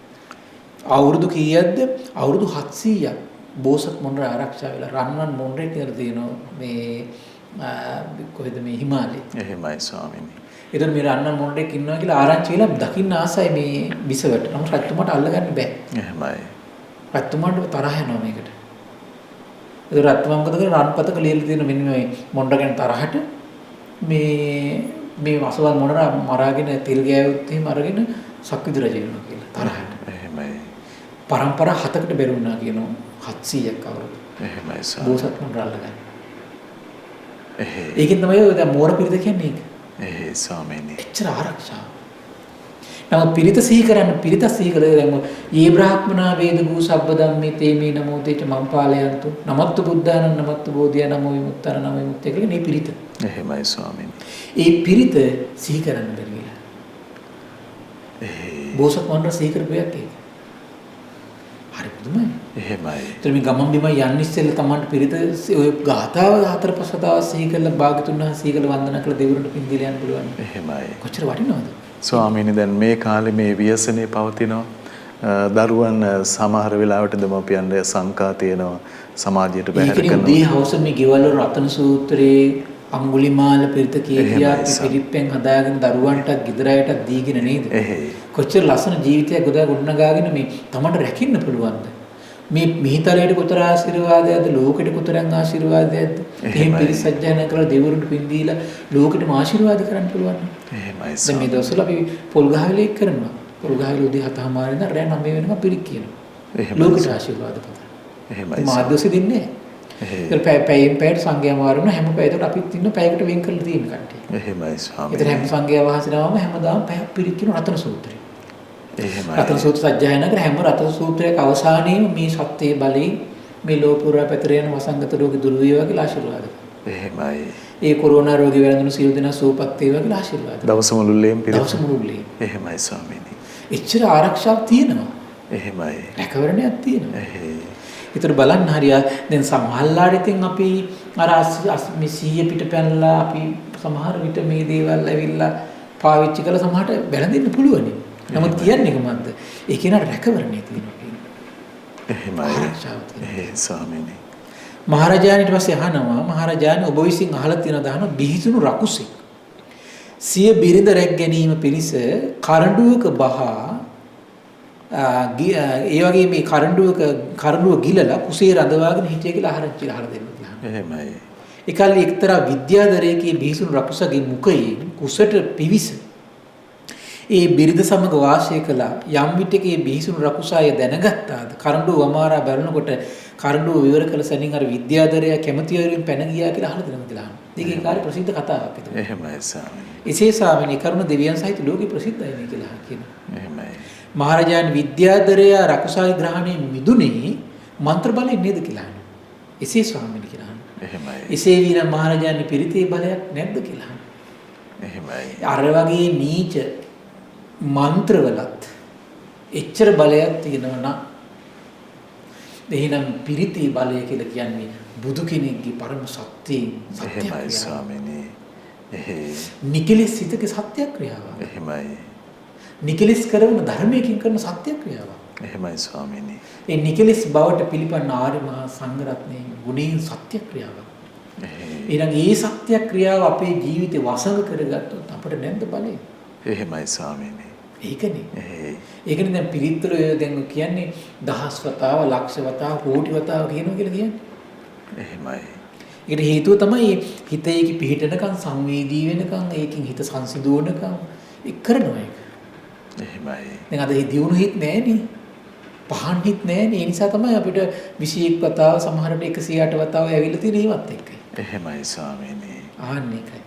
අවුරුදු කීයක්ද? අවුරුදු 700ක් බෝසත් මොණර ආරක්ෂා වෙලා රන්වන් මොණරේ කියලා තියෙනවා මේ කොහෙද මේ හිමාලයේ. එහෙමයි ස්වාමීනි. ඒතර මේ රන්වන් මොණරේක ඉන්නවා කියලා ආරංචි වෙලා දකින්න ආසයි මේ විසවට. නමුත් රජතුමාට අල්ලගන්න බෑ. එහෙමයි. රජතුමාට තරහ යනවා මේකට. ඒක රත්නම් මොකද කරන්නේ රන්පතක ලියලා තියෙන මෙන්න මේ මොණ්ඩ ගැන තරහට මේ වසවල් මොණර මරාගෙන තෙල් ගෑවුත් එහෙම අරගෙන සක්විති රජ වෙනවා කියලා තරහට. එහෙමයි. පරම්පරා 7කට බැරුණා කියනවා 700ක් අවුරුදු. එහෙමයි සර්. බෝසත් මොණර අල්ලගන්න. එහෙයි. ඒකෙන් තමයි ඔය දැන් මෝර පිරිත කියන්නේ ඒක. එහෙයි ස්වාමීනි. එච්චර ආරක්ෂාව. නමුත් පිරිත සිහි කරන්න පිරිත සිහි කළේ දැන් යේ බ්‍රාහ්මනා වේදගූ සබ්බ ධම්මේ තේමේ නමෝ තේච මම්පාලයන්තු නමත්තු බුද්ධානං නමත්තු බෝධිය නමෝ විමුක්තන නමෝ විමුක්තිය කියලා මේ පිරිත. එහෙමයි ස්වාමීනි. ඒ පිරිත සිහි කරන්න බැරි වෙලා. බෝසත් මොණර සිහි කරපුවක් ඒක. හරි පුදුමයි. එහෙමයි. ඒතර මේ ගමන් බිම යන්න ඉස්සෙල්ලා Tamanට පිරිත ඔය ගාථාව 4-5 වතාවක් සිහි කරලා භාගතුන් වහන්සේ සිහි කරලා වන්දනා කරලා දෙවිවරුන්ට පින් දීලා යන්න පුළුවන්. එහෙමයි. කොච්චර වටිනවද? ස්වාමීනි දැන් මේ කාලේ මේ ව්‍යසනේ පවතිනවා. දරුවන් සමහර වෙලාවට දෙමව්පියන්ට සංකා තියෙනවා සමාජයට බැහැර කරනවා. ඒකනේ හවස මේ ගෙවල් වල රතන සූත්‍රයේ අඟුලිමාල පිරිත කියා පිරිප්පෙන් හදාගෙන දරුවන්ට ගෙදරයටත් දීගෙන නේද? කොච්චර ලස්සන ජීවිතයක් ගොඩනගාගෙන මේ තමන්ට රැකින්න පුළුවන්ද? මේ මිහිතලයට කොතර ආශිර්වාදයක්ද ලෝකෙට කොතරම් ආශිර්වාදයක්ද? එහෙම පිරිසජ්ජායනා කරලා දෙවිවරුන්ට පින් දීලා ලෝකෙටම ආශිර්වාද කරන්න පුළුවන්. එහෙමයි. දැන් මේ දවස්වල අපි පොල් ගහවිලේ කරනවා. පොල් ගහවිල උදේ 7:00 ඉඳන් රෑ 9 වෙනකම් පිරික් කියනවා. ලෝකෙට ආශිර්වාද පතන. එහෙමයි. මාදෝසෙ දෙන්නේ නැහැ. පැයෙන් පැයට සංඝයා මාරුන හැම පැයකට අපිත් ඉන්න පැයකට වෙන් කරලා තියෙන කට්ටිය. එහෙමයි ස්වාමීනි. ඒතර හැම සංඝයා වහන්සේනම හැමදාම පැයක් පිරික් කියන රතන සූත්‍රය. එහෙමයි. රතන සූත්‍ර සජ්ජායනා කර හැම රතන සූත්‍රයක අවසානයේම මේ සත්‍යයේ බලයෙන් මේ ලෝපුරා පැතර යන වසංගත රෝගී දුරු වේවා කියලා ආශිර්වාද කරනවා. එහෙමයි. ඒ කොරෝනා රෝගී වැළඳුණු සියලු දෙනා සුවපත් වේවා කියලා ආශිර්වාද කරනවා. දවස මුළුල්ලේම පිරිත්. දවස මුළුල්ලේ. එහෙමයි ස්වාමීනි. එච්චර ආරක්ෂාවක් තියෙනවා. එහෙමයි. රැකවරණයක් තියෙනවා. එහෙයි. ඒතර බලන්න හරිය දැන් සමහරලාට ඉතින් අපි අර මේ 100 පිට පැනලා අපි සමහර විට මේ දේවල් ඇවිල්ලා පාවිච්චි කළ සමහරට වැළඳෙන්න පුළුවනි. නමුත් කියන්නේ කොහොමද? ඒ කියන රැකවරණය තියෙනවා කියන්නේ. එහෙමයි. ඒ ස්වාමීනි. මහරජාණන් ඊට පස්සේ අහනවා මහරජාණන් ඔබ විසින් අහලා තියෙන දහන බිහිසුණු රකුසෙක් සිය බිරිඳ රැක් ගැනීම පිණිස කරඬුවක බහා ඒ වගේ මේ කරඬුව ගිලලා කුසේ රඳවාගෙන හිටිය කියලා ආරංචි අහලා දෙන්න කියලා. එහෙමයි. ඒකල්ලි එක්තරා විද්‍යාදරයකගේ බිහිසුණු රකුසගේ මුඛයෙන් කුසට පිවිස ඒ බිරිඳ සමග වාසය කළා. යම් විටකේ බිහිසුණු රකුසාය දැනගත්තාද කරඬුව වමාරා බැලනකොට කරඬුව විවර කළ සැනින් අර විද්‍යාදරය කැමැතිවරුන් පැන ගියා කියලා අහලා තියෙනවා කියලා. ඒකේ කාර්ය ප්‍රසිද්ධ කතාවක් ඒක. එහෙමයි ස්වාමීනි. එසේ ස්වාමීනි කරුණ දෙවියන් සහිත ලෝකේ ප්‍රසිද්ධයි මේ කියලා කියනවා. එහෙමයි. මහරජාණන් විද්‍යාදරය රකුසාවි ග්‍රහණයෙන් මිදුනේ මන්ත්‍ර බලයෙන් නේද කියලා අහනවා. එසේ ස්වාමීනි කියලා අහනවා. එහෙමයි. එසේ වීනම් මහරජාණන් පිරිතේ බලයක් නැද්ද කියලා අහනවා. එහෙමයි. අර වගේ නීච මන්ත්‍රවලත් එච්චර බලයක් තියෙනවා නම් එහෙනම් පිරිතේ බලය කියලා කියන්නේ බුදු කෙනෙක්ගේ පරම සත්‍යයෙන් එහෙමයි ස්වාමීනි. නිකලෙස් සිතක සත්‍යක්‍රියාවක්. එහෙමයි. නිකලෙස් කරන ධර්මයකින් කරන සත්‍යක්‍රියාවක්. එහෙමයි ස්වාමීනි. ඒ නිකලෙස් බවට පිළිපන්න ආර්ය මහා සංඝරත්නයේ ගුණයෙන් සත්‍යක්‍රියාවක්. ඊළඟ ඒ සත්‍යක්‍රියාව අපේ ජීවිතේ වසඟ කරගත්තොත් අපිට නැද්ද බලය? එහෙමයි ස්වාමීනි. ඒකනේ. ඒකනේ දැන් පිරිත්වල දැන් කියන්නේ දහස් වතාව, ලක්ෂ වතාව, කෝටි වතාව කියනවා කියලා කියන්නේ. එහෙමයි. ඒකට හේතුව තමයි හිතේ පිහිටනකම් සංවේදී වෙනකම් ඒකෙන් හිත සංසිඳුවනකම් ඒක කරනවා ඒක. එහෙමයි. දැන් අද දියුණු හිත නැහැනේ. පහන් හිත නැහැනේ. ඒ නිසා තමයි අපිට 21 වතාව සමහරට 108 වතාව ඇවිල්ලා තියෙන ඒවත් එක්ක. එහෙමයි ස්වාමීනි. ආන්නේ ඒකයි.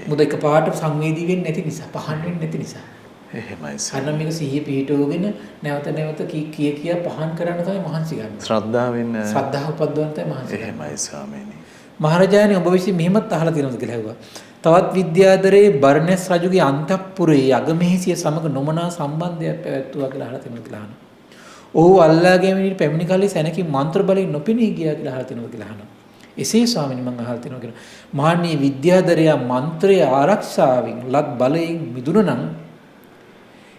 මොකද එකපාරට සංවේදී වෙන්නේ නැති නිසා, පහන් වෙන්නේ නැති නිසා. එහෙමයි අන්න මේක සිහිය පිහිටවගෙන නැවත නැවත කිය පහන් කරන්න තමයි මහන්සි ගන්න. ශ්‍රද්ධාවෙන් ශ්‍රද්ධාව උපද්දවන්න තමයි මහන්සි ගන්න. එහෙමයි ස්වාමීනි. මහරජාණන් ඔබ විසින් මෙහෙමත් අහලා තියෙනවද කියලා ඇහුවා. තවත් විද්‍යාදරේ බර්ණස් රජුගේ අන්තපුරයේ අගමෙහිසිය සමග නොමනා සම්බන්ධයක් පැවැත්වුවා කියලා අහලා තියෙනවද කියලා අහනවා. ඔහු අල්ලා ගැනීමේ පැමිණි කලේ සැනකින් මන්ත්‍ර බලයෙන් නොපෙනී ගියා කියලා අහලා තියෙනවද කියලා අහනවා. එසේ ස්වාමීනි මම අහලා තියෙනවා කියලා. මහණී විද්‍යාදරයා මන්ත්‍රයේ ආරක්ෂාවෙන් ලත් බලයෙන් මිදුණා නම්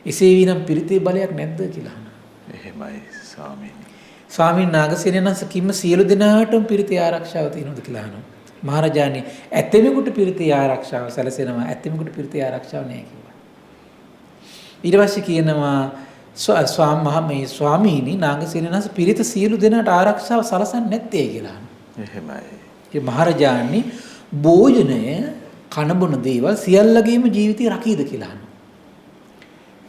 එසේ විනම් පිරිතේ බලයක් නැද්ද කියලා අහනවා. එහෙමයි ස්වාමීනි. ස්වාමීන් නාගසේනනස කිම්ම සියලු දෙනාටම පිරිතේ ආරක්ෂාව තියෙනවද කියලා අහනවා. මහරජාණන් ඇතෙමෙකුට පිරිතේ ආරක්ෂාව සැලසෙනවා, ඇතෙමෙකුට පිරිතේ ආරක්ෂාව නැහැ කිව්වා. ඊට පස්සේ කියනවා ස්වාමීනි නාගසේනනස පිරිත සියලු දෙනාට ආරක්ෂාව සලසන්නේ නැත්තේ කියලා අහනවා. එහෙමයි. ඒ මහරජාණන් භෝජනය කනබොන දේවල් සියල්ලගේම ජීවිතේ රකීද කියලා අහනවා.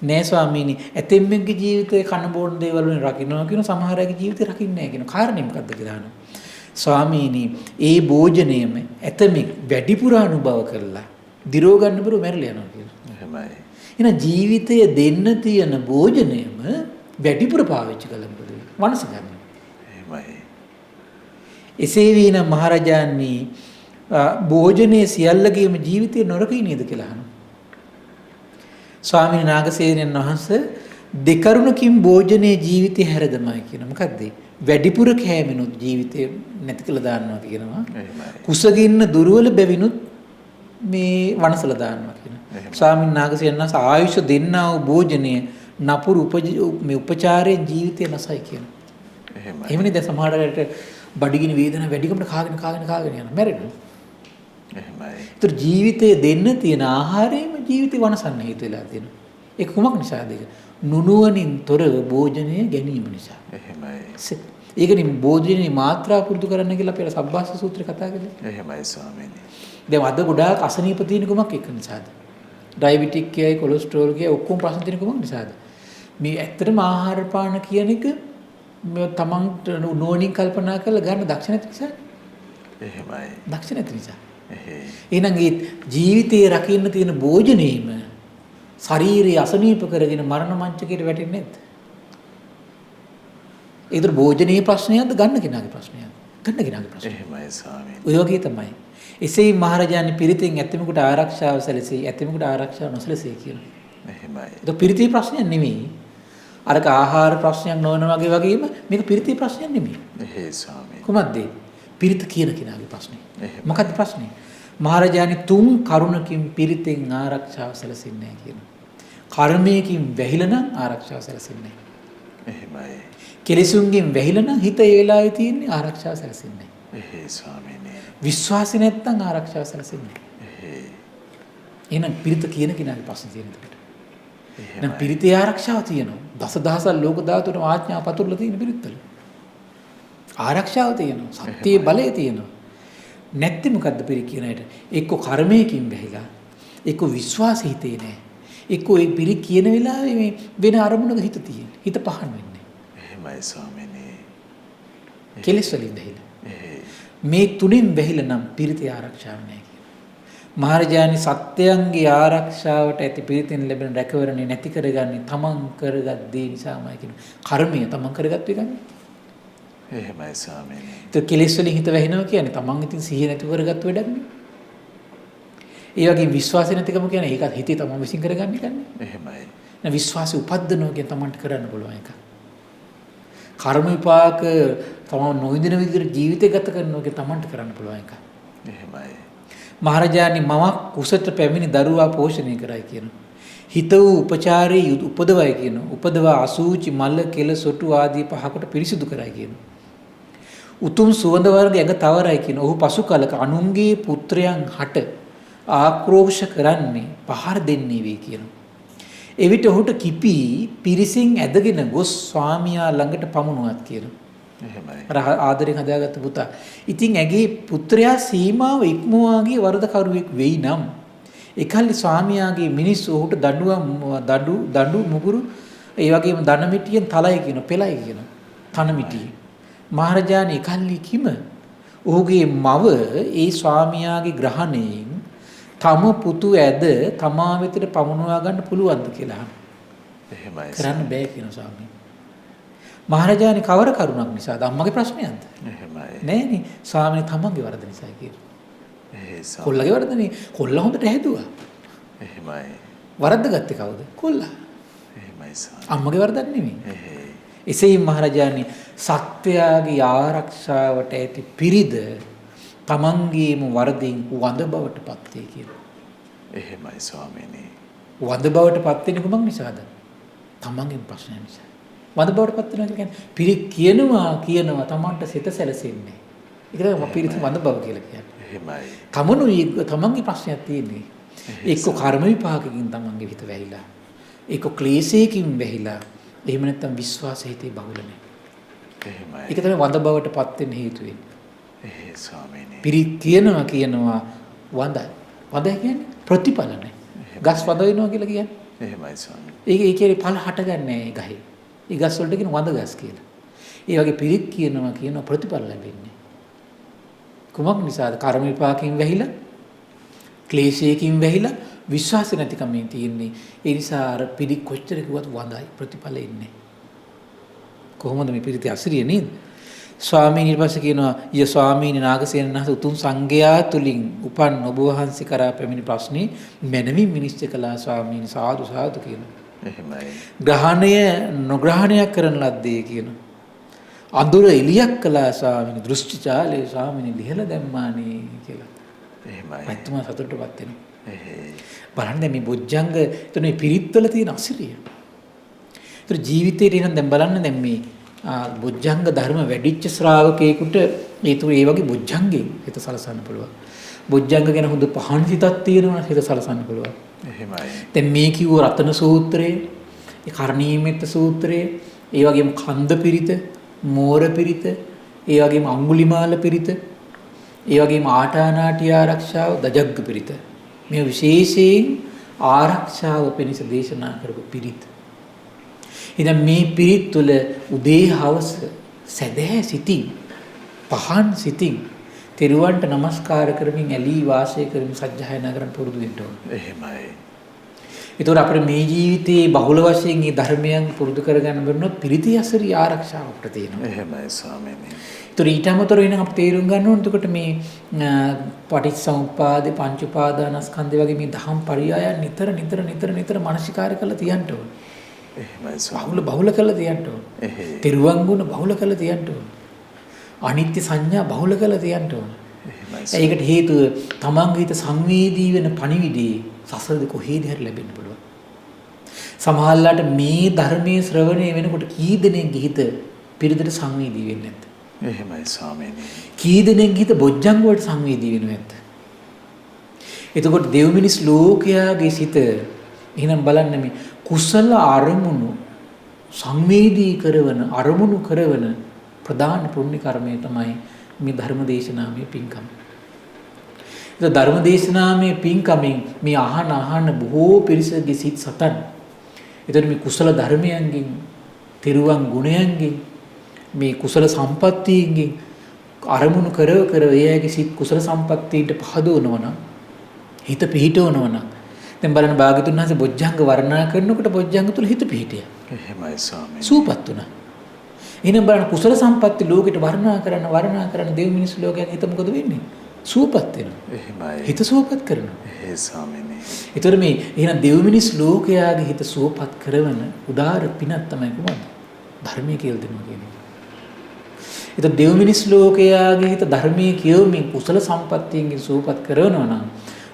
නෑ ස්වාමීනි ඇතෙම්මගේ ජීවිතේ කන බොන දේවල් වලින් රකින්නවා කියන සමහර අයගේ ජීවිතේ රකින්නේ නැහැ කියන කාරණේ මොකද්ද කියලා අහනවා. ස්වාමීනි ඒ භෝජනයම ඇතෙමෙක් වැඩිපුර අනුභව කරලා දිරෝ ගන්න බරු මැරිලා යනවා කියලා. එහෙමයි. එහෙනම් ජීවිතය දෙන්න තියෙන භෝජනයම වැඩිපුර පාවිච්චි කළා මොකද මනස ගන්න. එහෙමයි. එසේ වීනම් මහරජාණනි භෝජනයේ සියල්ලගේම ජීවිතේ නොරකී නේද කියලා අහනවා. ස්වාමීන් නාගසේනයන් වහන්සේ දෙකරුණකින් භෝජනයේ ජීවිතය හැරදමයි කියන මොකද්ද? වැඩිපුර කෑමෙනුත් ජීවිතය නැති කළ දානවා කියනවා. කුසගින්න දුර්වල බැවිනුත් මේ වනසලා දානවා කියනවා. ස්වාමීන් නාගසේනයන් වහන්සේ ආයුෂ දෙන්නා වූ භෝජනයේ නපුරු මේ උපචාරයෙන් ජීවිතය නැසයි කියනවා. එහෙමයි. එහෙමනේ දැන් සමහර වෙලාවට බඩගිනි වේදනාව වැඩිකමට කාගෙන යනවා මැරෙනවා. එහෙමයි. ඒතර ජීවිතේ දෙන්න තියෙන ආහාරයම ජීවිතේ වනසන්න හේතු වෙලා තියෙනවා. ඒක කුමක් නිසාද ඒක? නුනුවණින් තොරව භෝජනය ගැනීම නිසා. එහෙමයි. ඒකනේ භෝජනයේ මාත්‍රා පුරුදු කරන්න කියලා අපි සබ්බාස සූත්‍රය කතා කළේ. එහෙමයි ස්වාමීනි. දැන් අද ගොඩාක් අසනීප තියෙන කුමක් එක නිසාද? ඩයබටික් කියයි කොලෙස්ටරෝල් කියයි ඔක්කොම ප්‍රශ්න තියෙන කුමක් නිසාද? මේ ඇත්තටම ආහාර පාන කියන එක තමන්ට නුවණින් කල්පනා කරලා ගන්න දක්ෂ නැති නිසා. එහෙමයි. දක්ෂ නැති නිසා. එහෙනම් ඒ ජීවිතේ රකින්න තියෙන භෝජනයේම ශරීරය අසනීප කරගෙන මරණ මංචකයට වැටෙන්නේ නැද්ද? ඒතර භෝජනයේ ප්‍රශ්නයක්ද ගන්න කෙනාගේ ප්‍රශ්නයක්ද? ගන්න කෙනාගේ ප්‍රශ්නය. එහෙමයි ස්වාමීනි. ඔය වගේ තමයි. එසේ මහරජාණන් පිරිතෙන් ඇතෙමෙකුට ආරක්ෂාව සැලසී ඇතෙමෙකුට ආරක්ෂාව නොසැලසී කියනවා. එහෙමයි. ඒක පිරිතේ ප්‍රශ්නයක් නෙමෙයි. අරක ආහාර ප්‍රශ්නයක් නොවන වගේම මේක පිරිතේ ප්‍රශ්නයක් නෙමෙයි. එහෙයි ස්වාමීනි. කොහොමද? පිරිත කියන කෙනාගේ ප්‍රශ්නේ. මොකක්ද ප්‍රශ්නේ? මහරජාණන් තුන් කරුණකින් පිරිතෙන් ආරක්ෂාව සැලසෙන්නේ නැහැ කියනවා. කර්මයකින් වැහිලා නම් ආරක්ෂාව සැලසෙන්නේ නැහැ. එහෙමයි. කෙලෙසුන්ගෙන් වැහිලා නම් හිත ඒ වෙලාවේ තියෙන්නේ ආරක්ෂාව සැලසෙන්නේ නැහැ. එහෙයි ස්වාමීනි. විශ්වාසය නැත්තම් ආරක්ෂාව සැලසෙන්නේ නැහැ. එහෙයි. එහෙනම් පිරිත කියන කෙනාගේ ප්‍රශ්නේ තියෙනවා. එහෙනම් පිරිතේ ආරක්ෂාව තියෙනවා. දසදහසක් ලෝක ධාතුවට ආඥා පතුරලා තියෙන පිරිත්වල. ආරක්ෂාව තියෙනවා. සත්‍යයේ බලය තියෙනවා. නැත්නම් මොකද්ද පිරිත් කියන එකට? එක්ක කර්මයකින් බැහැලා, එක්ක විශ්වාසය හිතේ නැහැ. එක්ක ඒ පිරිත් කියන වෙලාවේ මේ වෙන අරමුණක හිත තියෙන. හිත පහන් වෙන්නේ. එහෙමයි ස්වාමීනි. කෙලෙස් වලින් වැහිලා. මේ තුنين වැහිලා නම් පිරිතේ ආරක්ෂාවක් නැහැ කියනවා. මහරජාණන් සත්‍යයන්ගේ ආරක්ෂාවට ඇති පිරිතෙන් ලැබෙන රැකවරණේ නැති කරගන්නේ තමන් කරගත් දේ නිසාමයි කියනවා. කර්මය තමන් කරගත් එකනේ. එහෙමයි ස්වාමීනි. તો කෙලෙස් වලින් හිත වැහෙනවා කියන්නේ තමන් ඉතින් සිහිය නැති කරගත් වැඩක් නේ. ඒ වගේ විශ්වාසය නැතිකම කියන්නේ ඒකත් හිතේ තමන් විසින් කරගන්න එකනේ. එහෙමයි. න විශ්වාසය උපද්දනවා කියන තමන්ට කරන්න පුළුවන් එක. කර්ම විපාක තමන් නොවිඳින විදිහට ජීවිතය ගත කරනවා කියන තමන්ට කරන්න පුළුවන් එක. එහෙමයි. මහරජාණන් මමක් කුසට පැමිණි දරුවා පෝෂණය කරයි කියනවා. හිත වූ උපචාරී උපදවයි කියනවා. උපදවා අසූචි මල කෙල සොටු ආදී පහකට පිරිසිදු කරයි කියනවා. උතුම් සුවඳ වර්ග ඇඟ තවරයි කියනවා. ඔහු පසු කලක අනුන්ගේ පුත්‍රයන් හට ආක්‍රෝෂ කරන්නේ පහර දෙන්නේ වේ කියනවා. එවිට ඔහුට කිපි පිරිසින් ඇදගෙන ගොස් ස්වාමියා ළඟට පමුණුවත් කියනවා. එහෙමයි. අර ආදරෙන් හදාගත්ත පුතා. ඉතින් ඇගේ පුත්‍රයා සීමාව ඉක්මවාගේ වරදකරුවෙක් වෙයි නම් එකල්ලි ස්වාමියාගේ මිනිස්සු ඔහුට දඬු මුගුරු ඒ වගේම ධන මිටියෙන් තලයි කියන පෙලයි කියන තන මිටිය. මහරජාණන් එකල්ලි කිම ඔහුගේ මව ඒ ස්වාමියාගේ ග්‍රහණයෙන් තම පුතු ඇද තමා වෙතට පමුණවා ගන්න පුළුවන්ද කියලා එහෙමයි. කරන්න බෑ කියන ස්වාමීන්. මහරජාණන් කවර කරුණක් නිසාද අම්මගේ ප්‍රශ්නයක්ද? එහෙමයි. නෑනේ ස්වාමීන් තමන්ගේ වරද නිසා කියලා. එහෙසම්. කොල්ලගේ වරදනේ. කොල්ලා හොඳට හැදුවා. එහෙමයි. වරද්ද ගත්තේ කවුද? කොල්ලා. එහෙමයි සාමි. අම්මගේ වරදක් නෙමෙයි. එහෙයි. එසේම මහරජාණන් සත්‍යයාගේ ආරක්ෂාවට ඇති පිරිද තමන්ගේම වරදින් වඳ බවට පත් වේ කියලා. එහෙමයි ස්වාමීනි. වඳ බවට පත් වෙන්නේ කොමක් නිසාද? තමන්ගේ ප්‍රශ්න නිසා. වඳ බවට පත් වෙනවා කියන්නේ පිරිත් කියනවා තමන්ට සිත සැලසෙන්නේ. ඒක තමයි පිරිත් වඳ බව කියලා කියන්නේ. එහෙමයි. තමන්ගේ ප්‍රශ්නයක් තියෙන්නේ. එක්ක කර්ම විපාකකින් තමන්ගේ හිත වැහිලා. එක්ක ක්ලේශයකින් වැහිලා. එහෙම නැත්නම් විශ්වාසය හිතේ බහුල නැහැ. එහෙමයි. ඒක තමයි වඳ බවට පත් වෙන්න හේතු වෙන්නේ. එහෙ ස්වාමීනි. පිරිත් කියනවා වඳයි. වඳ කියන්නේ ප්‍රතිඵල නැහැ. ගස් වඳ වෙනවා කියලා කියන්නේ. එහෙමයි ස්වාමීනි. ඒ කියන්නේ ඵල හටගන්නේ නැහැ ගහේ. ඒ ගස් වලට කියන වඳ ගස් කියලා. ඒ වගේ පිරිත් කියනවා ප්‍රතිඵල ලැබෙන්නේ. කුමක් නිසාද? කර්ම විපාකයෙන් වැහිලා, ක්ලේශයකින් වැහිලා, විශ්වාස නැතිකමෙන් තියෙන්නේ. ඒ නිසා අර පිරිත් කොච්චර කිව්වත් වඳයි ප්‍රතිඵල එන්නේ. කොහොමද මේ පිරිතේ අසිරිය නේද? ස්වාමීන් වහන්සේ කියනවා ය ස්වාමීන් නාගසේන නැහත උතුම් සංඝයා තුලින් උපන් ඔබ වහන්සේ කරා පැමිණි ප්‍රශ්නේ මනමින් මිනිස්ත්‍ය කළා ස්වාමීන් සාදු සාදු කියනවා. එහෙමයි. ග්‍රහණය නොග්‍රහණය කරන ලද්දේ කියනවා. අඳුර එලියක් කළා ස්වාමීන් දෘෂ්ටිචාලේ ස්වාමීන් ලිහලා දැම්මානේ කියලා. එහෙමයි. මෛත්‍රී සතුටටපත් වෙනවා. එහෙයි. බලන්න මේ බොජ්ජංග තුනේ පිරිත්වල තියෙන අසිරිය. ඒතර ජීවිතේට එනම් දැන් බලන්න දැන් මේ බොජ්ජංග ධර්ම වැඩිච්ච ශ්‍රාවකයෙකුට ඒ වගේ බොජ්ජංගේ හිත සලසන්න පුළුවන්. බොජ්ජංග ගැන හොඳ පහන් හිතක් තියෙනවා හිත සලසන්න පුළුවන්. එහෙමයි. දැන් මේ කිව්ව රතන සූත්‍රය, ඒ කරණීයමෙත්ත සූත්‍රය, ඒ වගේම කන්ද පිරිත, මෝර පිරිත, ඒ වගේම අඟුලිමාල පිරිත, ඒ වගේම ආටානාටි ආරක්ෂාව, දජග්ග පිරිත. මේ විශේෂයෙන් ආරක්ෂාව පිණිස දේශනා කරපු පිරිත. ඉතින් මේ පිරිත් තුළ උදේ හවස සැදැහැ සිතින් පහන් සිතින් තිරුවන්ට නමස්කාර කරමින් ඇලී වාසය කරමින් සජ්ජායනා කරන්න පුරුදු වෙන්න ඕන. එහෙමයි. ඒතකොට අපේ මේ ජීවිතයේ බහුල වශයෙන් මේ ධර්මයන් පුරුදු කරගන්න බැරිනොත් පිරිති අසරි ආරක්ෂාව අපිට තියෙනවා. එහෙමයි ස්වාමීනි. ඒතර ඊට අමතරව වෙන අපිට තේරුම් ගන්න ඕන එතකොට මේ පටිච්චසමුප්පාදේ පංච උපාදානස්කන්ධය වගේ මේ දහම් පරියායන් නිතර මානසිකාර කරලා තියන්න ඕන. එහෙමයි ස්වාමීනි. බහුල කරලා තියන්න ඕන. එහෙයි. තිරුවන් ගුණ බහුල කරලා තියන්න ඕන. අනිත්‍ය සංඥා බහුල කරලා තියන්න ඕන. එහෙමයි. ඒකට හේතුව තමන්ගේ හිත සංවේදී වෙන පණිවිඩේ සසරද කොහේද හරි ලැබෙන්න පුළුවන්. සමහරවිට මේ ධර්මයේ ශ්‍රවණය වෙනකොට කී දෙනෙක්ගේ හිත පිරිදට සංවේදී වෙන්නේ නැද්ද? එහෙමයි ස්වාමීනි. කී දෙනෙක්ගේ හිත බොජ්ජංග වලට සංවේදී වෙන්නේ නැද්ද? එතකොට දෙව් මිනිස් ලෝකයාගේ සිත එහෙනම් බලන්න මේ කුසල අරමුණු සංවේදී කරවන අරමුණු කරවන ප්‍රධාන පුණ්‍ය කර්මය තමයි මේ ධර්ම දේශනාමය පින්කම. ඒ ධර්ම දේශනාමය පින්කමෙන් මේ අහන බොහෝ පිරිසගේ සිත් සතන්. ඒතර මේ කුසල ධර්මයන්ගෙන්, තිරුවන් ගුණයන්ගෙන් මේ කුසල සම්පත්තියෙන් අරමුණු කරව කරව එයාගේ සිත් කුසල සම්පත්තියට පහදවනවා නම් හිත පිහිටවනවා නම් දැන් බලන්න භාග්‍යතුන් වහන්සේ බොජ්ජංග වර්ණනා කරනකොට බොජ්ජංග තුල හිත පිහිටියා. එහෙමයි ස්වාමීනි. සූපත් වුණා. එහෙනම් බලන්න කුසල සම්පatti ලෝකෙට වර්ණනා කරන දෙව් මිනිස් ලෝකයෙන් හිත මොකද වෙන්නේ? සූපත් වෙනවා. එහෙමයි. හිත සූපත් කරනවා. ඒ ස්වාමීනි. ඒතර මේ එහෙනම් දෙව් මිනිස් ලෝකයාගේ හිත සූපත් කරන උදාාර පිනක් තමයි කොහොමද? ධර්මයේ කියලා දෙනවා කියන්නේ. ඒතර දෙව් මිනිස් ලෝකයාගේ හිත ධර්මයේ කියවමින් කුසල සම්පත්තියෙන් සූපත් කරනවා නම්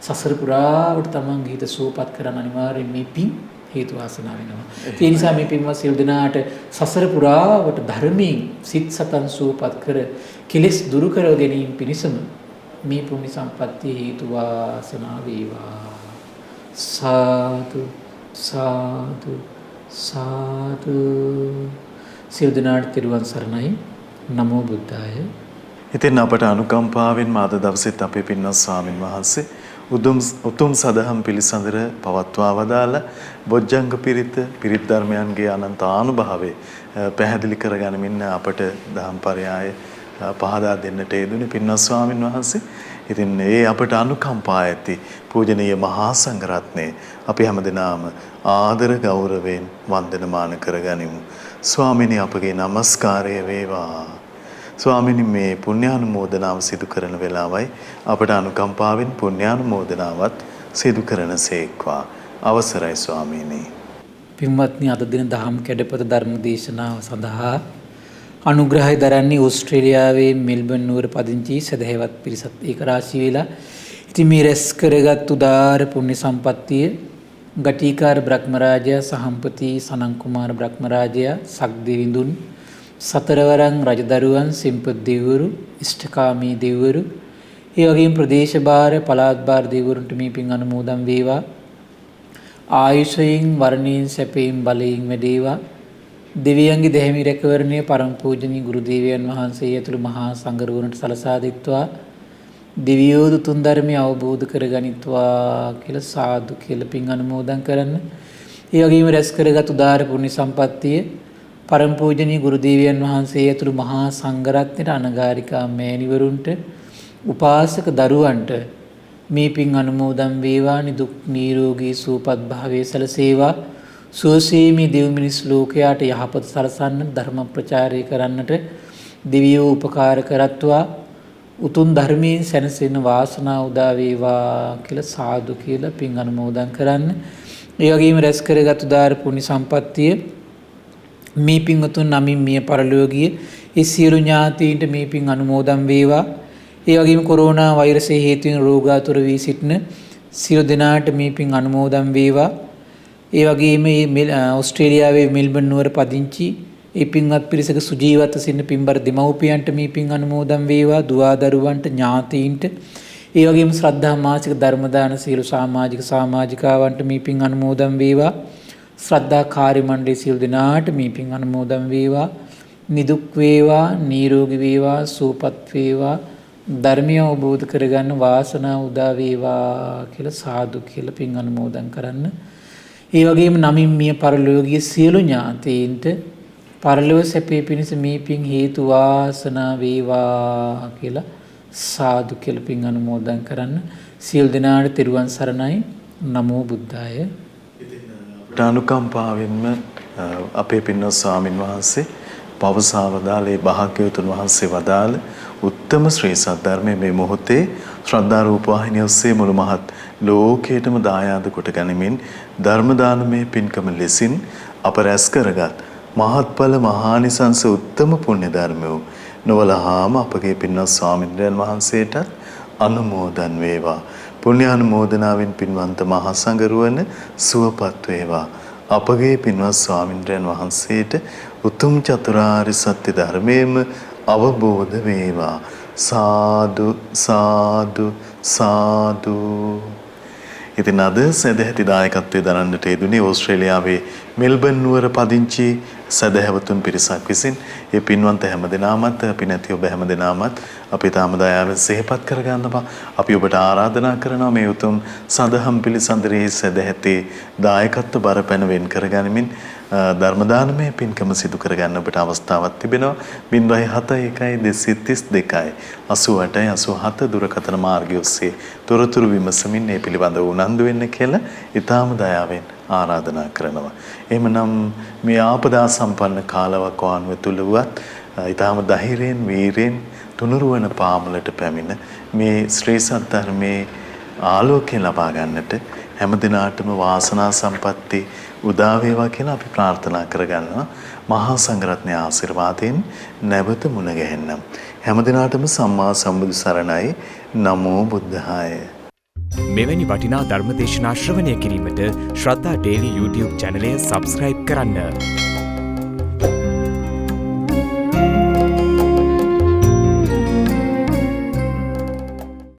සසර පුරාවට තමන්ගේ හිත සූපත් කරන අනිවාර්යයෙන් මේ පින් හේතු වාසනා වෙනවා. ඒ නිසා මේ පින්වත් සියලු දෙනාට සසර පුරාවට ධර්මයෙන් සිත් සතන් සූපත් කර කෙලෙස් දුරු කර ගැනීම පිණිසම මේ පුණ්‍ය සම්පත්තිය හේතු වාසනා වේවා. සාදු සාදු සාදු. සියලු දෙනාට තෙරුවන් සරණයි. නමෝ බුද්ධාය. ඉතින් අපට අනුකම්පාවෙන් අද දවසෙත් අපේ පින්වත් ස්වාමින් වහන්සේ උතුම් සදහම් පිළිසඳර පවත්වා වදාළ බොජ්ජංග පිරිත් ධර්මයන්ගේ අනන්ත ආනුභාවය පැහැදිලි කරගනිමින් අපට දහම් පරයය පහදා දෙන්නට යෙදුනේ පින්වත් ස්වාමින් වහන්සේ. ඉතින් ඒ අපට අනුකම්පා ඇති පූජනීය මහා සංඝරත්නය අපි හැමදෙනාම ආදර ගෞරවයෙන් වන්දනමාන කරගනිමු. ස්වාමිනී අපගේ নমස්කාරය වේවා. ස්වාමිනී මේ පුණ්‍යානුමෝදනාව සිදු කරන වෙලාවයි අපට අනුකම්පාවෙන් පුණ්‍යානුමෝදනාවත් සිදු කරන සේක්වා. අවසරයි ස්වාමීනි. පින්වත්නි අද දින දහම් කැඩපත ධර්ම දේශනාව සඳහා අනුග්‍රහය දරන්නේ ඕස්ට්‍රේලියාවේ මෙල්බන් නුවර පදිංචි සදහැවත් පිරිසත් ඒක රාශී වෙලා ඉතින් මේ රැස් කරගත් උදාාර පුණ්‍ය සම්පත්තිය ගටිකාර බ්‍රහ්මරාජයා සහම්පති සනන් කුමාර බ්‍රහ්මරාජයා සක්දෙවිඳුන් සතරවරන් රජදරුවන් සිම්පත් දෙවිවරු ඉෂ්ඨකාමී දෙවිවරු ඒ වගේම ප්‍රදේශ භාර පළාත් භාර දෙවිවරුන්ට මේ පින් අනුමෝදන් වේවා. ආයුෂයෙන් වර්ණයෙන් සැපයෙන් බලයෙන් වැඩේවා. දෙවියන්ගේ දෙහිමි රැකවරණය පරම පූජනීය ගුරු දේවයන් වහන්සේ ඇතුළු මහා සංඝරුවනට සලසා දෙත්වා දෙවියෝ දුතුන් ධර්මය අවබෝධ කරගනිත්වා කියලා සාදු කියලා පින් අනුමෝදන් කරන්න. ඒ වගේම රැස් කරගත් උදාාර පුණ්‍ය සම්පත්තිය පරම පූජනීය ගුරු දේවයන් වහන්සේ ඇතුළු මහා සංඝරත්නයට අනගාരികා මෑණිවරුන්ට උපාසක දරුවන්ට මේ පින් අනුමෝදන් වේවා. නිදුක් නිරෝගී සුවපත් භාවයේ සැලසේවා. සුවසේ මේ දෙව් මිනිස් ලෝකයාට යහපත සලසන්න ධර්ම ප්‍රචාරය කරන්නට දෙවියෝ උපකාර කරත්වා. උතුම් ධර්මයෙන් සැනසෙන වාසනාව උදා වේවා කියලා සාදු කියලා පින් අනුමෝදන් කරන්න. ඒ වගේම රැස් කරගත් උදාාර පුණ්‍ය සම්පත්තිය මේ පින්වතුන් නමින් මිය පරලෝකීය ඒ සියලු ඥාතීන්ට මේ පින් අනුමෝදන් වේවා. ඒ වගේම කොරෝනා වෛරසයේ හේතුවෙන් රෝගාතුර වී සිටින සියලු දෙනාට මේ පින් අනුමෝදන් වේවා. ඒ වගේම මේ ඕස්ට්‍රේලියාවේ මෙල්බන් නුවර පදිංචි ඒ පින්වත් පිරිසක සුජීවත්ව සිටින පින්බර දෙමව්පියන්ට මේ පින් අනුමෝදන් වේවා. දුවා දරුවන්ට ඥාතීන්ට ඒ වගේම ශ්‍රද්ධා මාසික ධර්ම දාන සියලු සමාජිකාවන්ට මේ පින් අනුමෝදන් වේවා. ශ්‍රද්ධා කාර්ය මණ්ඩලයේ සියලු දෙනාට මේ පින් අනුමෝදන් වේවා. නිදුක් වේවා නිරෝගී වේවා සුවපත් වේවා ධර්මය අවබෝධ කරගන්න වාසනාව උදා වේවා කියලා සාදු කියලා පින් අනුමෝදන් කරන්න. ඒ වගේම නමින් මිය පරලෝකීය සියලු ඥාතීන්ට පරලොව සැපේ පිණිස මේ පින් හේතු වාසනා වේවා කියලා සාදු කියලා පින් අනුමෝදන් කරන්න. සියලු දෙනාට තෙරුවන් සරණයි. නමෝ බුද්ධාය. අනුකම්පාවෙන්ම අපේ පින්වත් ස්වාමින් වහන්සේ පවසවදාලේ භාග්‍යවතුන් වහන්සේ වදාළ උත්තම ශ්‍රී සද්ධර්මයේ මේ මොහොතේ ශ්‍රද්ධා රූප වාහිනිය ඔස්සේ මුළු මහත් ලෝකයටම දායාද කොට ගනිමින් ධර්ම දානමය පින්කම ලෙසින් අප රැස් කරගත් මහත්ඵල මහානිසංස උත්තම පුණ්‍ය ධර්මය නොවලහාම අපගේ පින්වත් ස්වාමින්වයන් වහන්සේට අනුමෝදන් වේවා. පුණ්‍යානුමෝදනාවෙන් පින්වන්ත මහා සංඝරුවන සුවපත් වේවා. අපගේ පින්වත් ස්වාමින්වයන් වහන්සේට උතුම් චතුරාර්ය සත්‍ය ධර්මයේම අවබෝධ වේවා. සාදු සාදු සාදු. ඉතින් අද සදැහැති දායකත්වයේ දරන්නට යෙදුනේ ඕස්ට්‍රේලියාවේ මෙල්බන් නුවර පදිංචි සදහැවතුන් පිරිසක් විසින් ඒ පින්වන්ත හැමදෙනාමත් පිනැති ඔබ හැමදෙනාමත් අපි තාම දයාවෙන් සිහිපත් කරගන්නවා. අපි ඔබට ආරාධනා කරනවා මේ උතුම් සදහම් පිළිසඳරෙහි සදැහැති දායකත්ව බරපැන වෙන් කරගනිමින් ධර්ම දානමය පින්කම සිදු කරගන්න ඔබට අවස්ථාවක් තිබෙනවා. 071 222 88 දුරකථන මාර්ගය ඔස්සේ තොරතුරු විමසමින් මේ පිළිබඳව උනන්දු වෙන්න කියලා ඊටාම දයාවෙන් ආරාධනා කරනවා. එහෙමනම් මේ ආපදා සම්පන්න කාලවකවානුව තුල වුවත් ඊටාම ධෛර්යයෙන් වීරයෙන් තුනුරුවන පාමුලට පැමිණ මේ ශ්‍රී සද්ධර්මයේ ආලෝකය ලබා ගන්නට හැම දිනාටම වාසනා සම්පatti උදා වේවා කියලා අපි ප්‍රාර්ථනා කරගන්නවා. මහා සංඝරත්නයේ ආශිර්වාදයෙන් නැවත මුණ ගැහෙන්නම්. හැම දිනාටම සම්මා සම්බුදු සරණයි. නමෝ බුද්ධාය. මෙවැනි වටිනා ධර්ම දේශනා ශ්‍රවණය කිරීමට ශ්‍රද්ධා ඩේලි YouTube චැනලය සබස්ක්‍රයිබ් කරන්න.